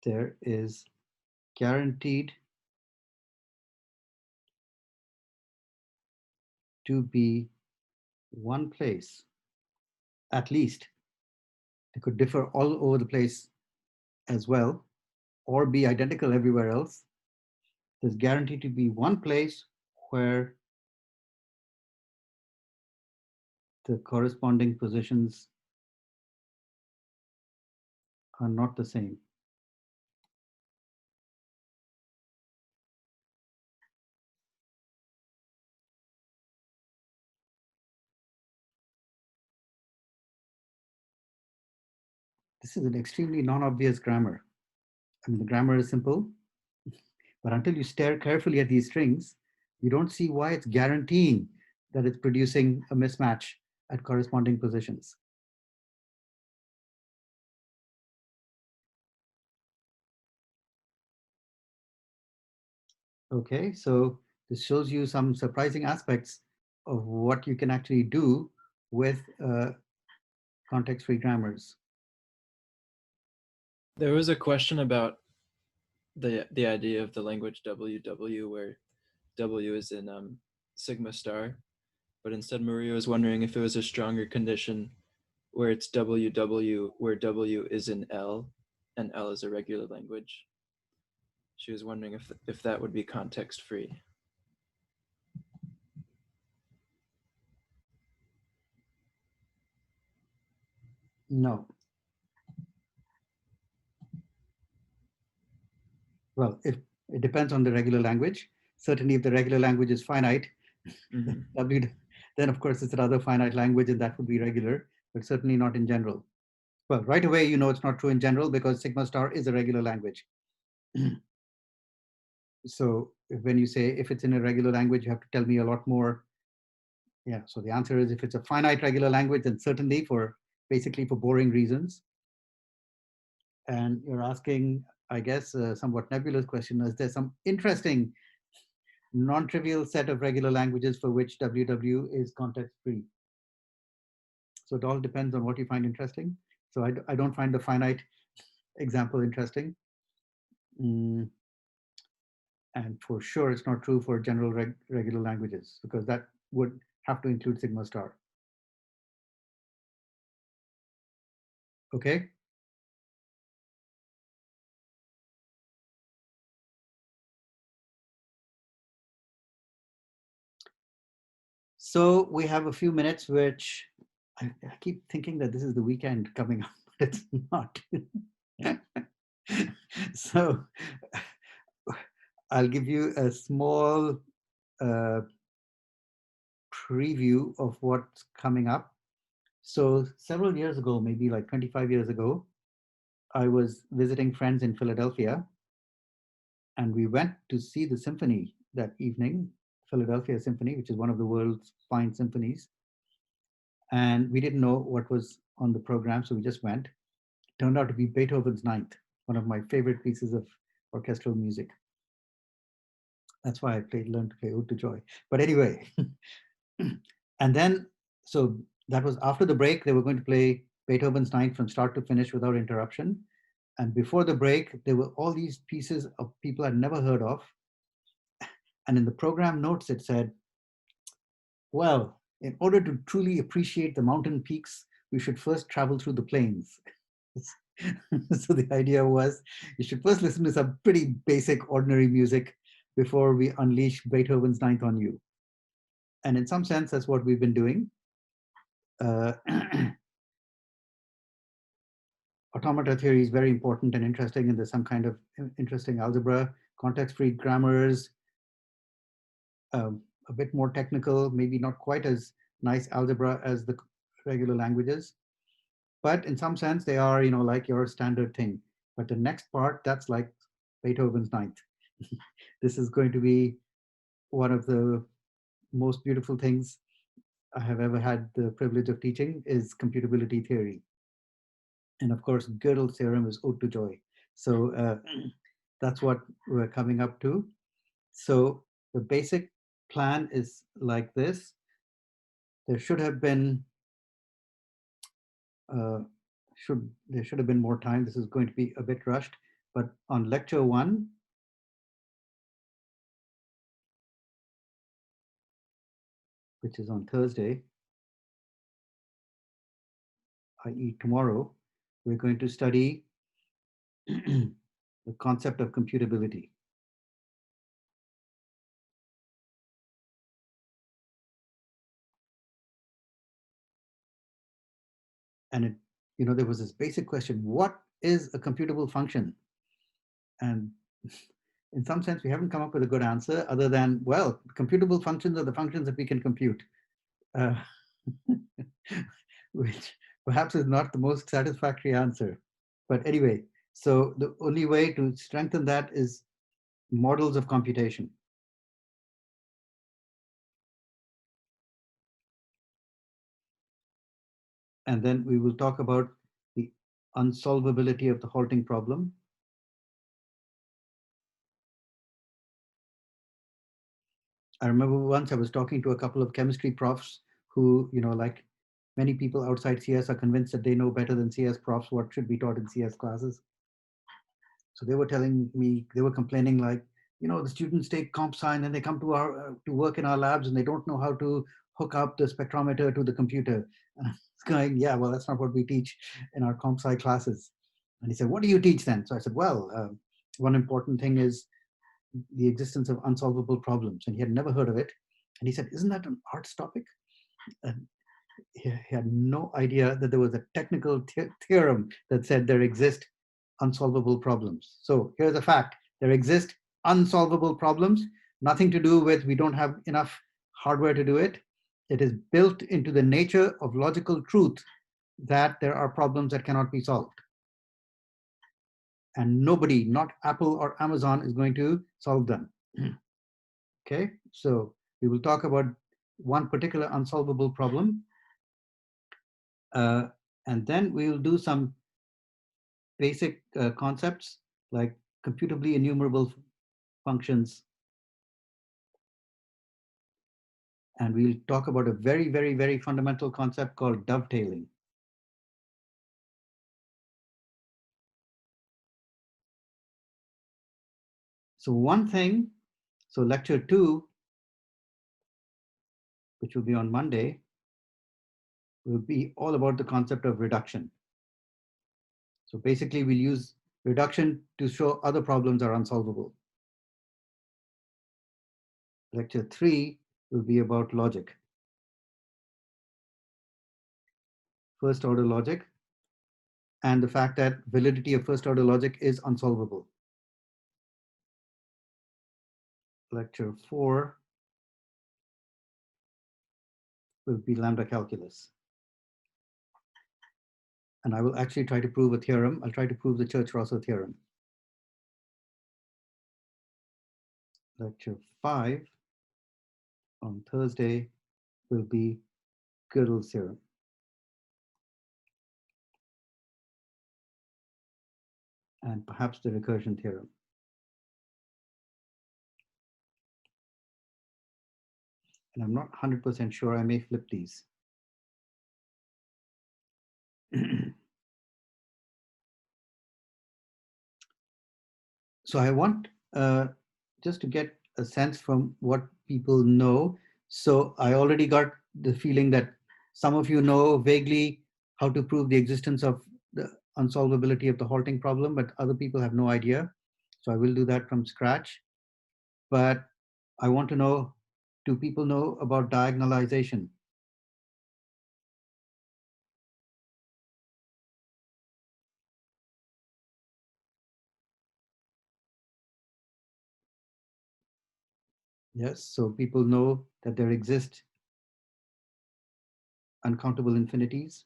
there is guaranteed to be one place, at least. It could differ all over the place as well, or be identical everywhere else. There's guaranteed to be one place where the corresponding positions are not the same. This is an extremely non-obvious grammar. I mean, the grammar is simple, but until you stare carefully at these strings, you don't see why it's guaranteeing that it's producing a mismatch at corresponding positions. Okay, so this shows you some surprising aspects of what you can actually do with context-free grammars. There was a question about the idea of the language WW, where W is in sigma star, but instead Maria was wondering if it was a stronger condition where it's WW, where W is in L, and L is a regular language. She was wondering if that would be context free. No. Well, if it depends on the regular language. Certainly, if the regular language is finite, Mm-hmm. W, then of course it's another finite language and that would be regular, but certainly not in general. Well, right away, you know it's not true in general because sigma star is a regular language. So when you say if it's in a regular language, you have to tell me a lot more. Yeah, so the answer is if it's a finite regular language, then certainly for basically for boring reasons. And you're asking, I guess, a somewhat nebulous question, is there some interesting non-trivial set of regular languages for which WW is context-free? So it all depends on what you find interesting. So I don't find the finite example interesting. Mm, and for sure, it's not true for general regular languages because that would have to include sigma star. Okay. So we have a few minutes, which I keep thinking that this is the weekend coming up, but it's not. So I'll give you a small uh, preview of what's coming up. So several years ago, maybe like 25 years ago, I was visiting friends in Philadelphia, and we went to see the symphony that evening, Philadelphia Symphony, which is one of the world's fine symphonies. And we didn't know what was on the program, so we just went. It turned out to be Beethoven's Ninth, one of my favorite pieces of orchestral music. That's why learned to play Ode to Joy. But anyway, and then, so that was after the break, they were going to play Beethoven's Ninth from start to finish without interruption. And before the break, there were all these pieces of people I'd never heard of. And in the program notes, it said, well, in order to truly appreciate the mountain peaks, we should first travel through the plains. So the idea was you should first listen to some pretty basic, ordinary music before we unleash Beethoven's Ninth on you. And in some sense, that's what we've been doing. Uh, automata theory is very important and interesting, and there's some kind of interesting algebra, context-free grammars, a bit more technical, maybe not quite as nice algebra as the regular languages, but in some sense they are, like your standard thing. But the next part, that's like Beethoven's Ninth. This is going to be one of the most beautiful things I have ever had the privilege of teaching is computability theory. And of course, Gödel's theorem is ode to joy. So that's what we're coming up to. So the basic plan is like this. There should have been uh, there should have been more time. This is going to be a bit rushed, but on lecture 1, which is on Thursday, i.e. tomorrow, we're going to study the concept of computability. And there was this basic question: what is a computable function? And in some sense, we haven't come up with a good answer other than, well, computable functions are the functions that we can compute, uh, which perhaps is not the most satisfactory answer. But anyway, so the only way to strengthen that is models of computation. And then we will talk about the unsolvability of the halting problem. I remember once I was talking to a couple of chemistry profs who, like many people outside CS, are convinced that they know better than CS profs what should be taught in CS classes. So they were telling me, they were complaining like, the students take comp sci and then they come to our to work in our labs and they don't know how to hook up the spectrometer to the computer. And I was going, yeah, well, that's not what we teach in our comp sci classes. And he said, what do you teach then? So I said, well, one important thing is the existence of unsolvable problems. And he had never heard of it. And he said, isn't that an arts topic? And he had no idea that there was a technical theorem that said there exist unsolvable problems. So here's a fact: there exist unsolvable problems, nothing to do with we don't have enough hardware to do it. It is built into the nature of logical truth that there are problems that cannot be solved. And nobody, not Apple or Amazon, is going to solve them. Okay, so we will talk about one particular unsolvable problem. And then we will do some basic concepts like computably enumerable functions. And we'll talk about a very, very, very fundamental concept called dovetailing. So one thing, so lecture 2, which will be on Monday, will be all about the concept of reduction. So basically we'll use reduction to show other problems are unsolvable. Lecture 3 will be about logic. First order logic, and the fact that validity of first order logic is unsolvable. Lecture 4 will be lambda calculus. And I will actually try to prove a theorem. I'll try to prove the Church-Russell theorem. Lecture 5 on Thursday will be Gödel's theorem. And perhaps the recursion theorem. And I'm not 100% sure, I may flip these. So I want just to get a sense from what people know. So I already got the feeling that some of you know vaguely how to prove the existence of the unsolvability of the halting problem, but other people have no idea. So I will do that from scratch. But I want to know, do people know about diagonalization? Yes, so people know that there exist uncountable infinities.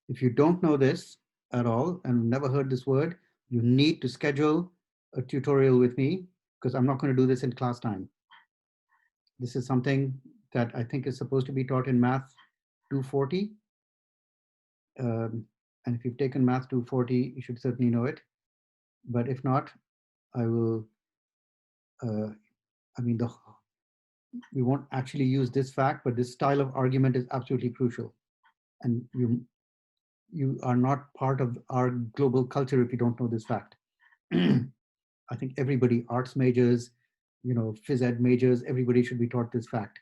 If you don't know this at all and never heard this word, you need to schedule a tutorial with me because I'm not going to do this in class time. This is something that I think is supposed to be taught in Math 240. And if you've taken Math 240, you should certainly know it. But if not, I will, uh, I mean, we won't actually use this fact, but this style of argument is absolutely crucial. And you are not part of our global culture if you don't know this fact. I think everybody, arts majors, phys ed majors, everybody should be taught this fact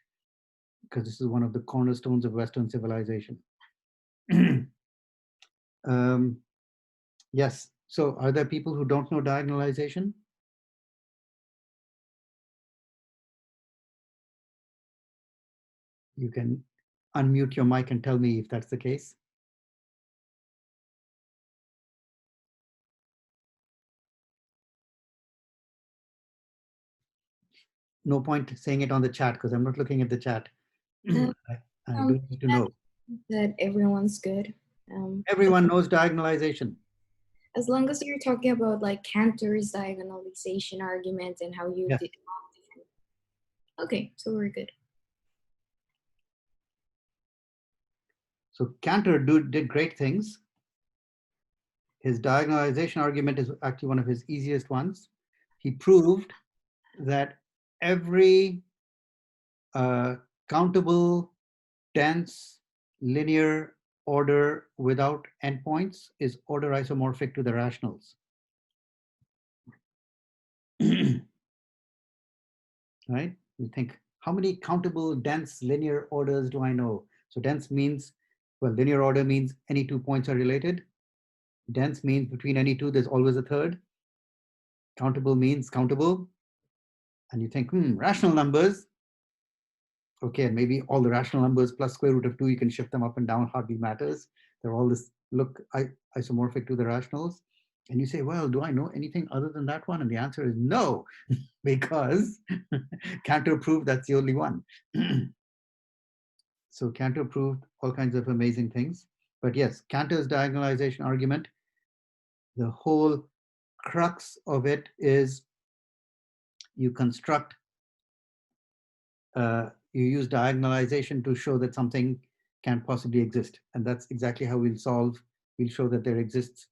because this is one of the cornerstones of Western civilization. um, yes. So, are there people who don't know diagonalization? You can unmute your mic and tell me if that's the case. No point saying it on the chat because I'm not looking at the chat. Uh, I do need to know. that everyone's good. Everyone knows diagonalization. As long as you're talking about like Cantor's diagonalization argument and how you Yes. did. Okay, so we're good. So Cantor did great things. His diagonalization argument is actually one of his easiest ones. He proved that every countable, dense, linear order without endpoints is order isomorphic to the rationals. Right? You think, how many countable, dense, linear orders do I know? So dense means, well, linear order means any 2 points are related. Dense means between any two, there's always a third. Countable means countable. And you think, rational numbers. Okay, and maybe all the rational numbers plus square root of 2, you can shift them up and down, hardly matters. They're all this look isomorphic to the rationals. And you say, well, do I know anything other than that one? And the answer is no, because Cantor proved that's the only one. So Cantor proved all kinds of amazing things. But yes, Cantor's diagonalization argument, the whole crux of it is you construct, you use diagonalization to show that something can possibly exist. And that's exactly how we'll show that there exists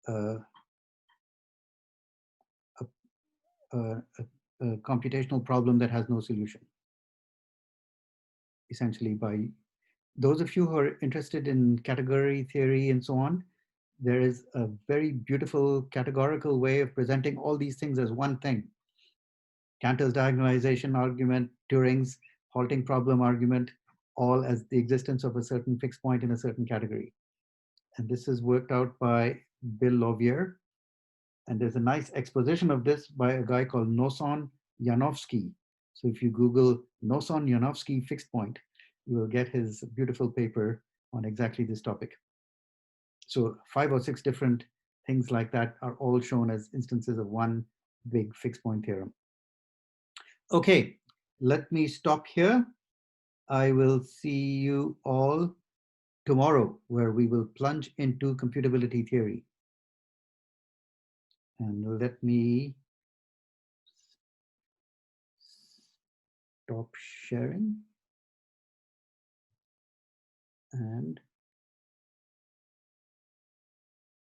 a computational problem that has no solution. Essentially, by those of you who are interested in category theory and so on, there is a very beautiful categorical way of presenting all these things as one thing. Cantor's diagonalization argument, Turing's halting problem argument, all as the existence of a certain fixed point in a certain category. And this is worked out by Bill Lovier. And there's a nice exposition of this by a guy called Noson Yanovsky. So if you Google Noson Yanovsky fixed point, you will get his beautiful paper on exactly this topic. So 5 or 6 different things like that are all shown as instances of one big fixed point theorem. Okay, let me stop here. I will see you all tomorrow, where we will plunge into computability theory. And let me stop sharing and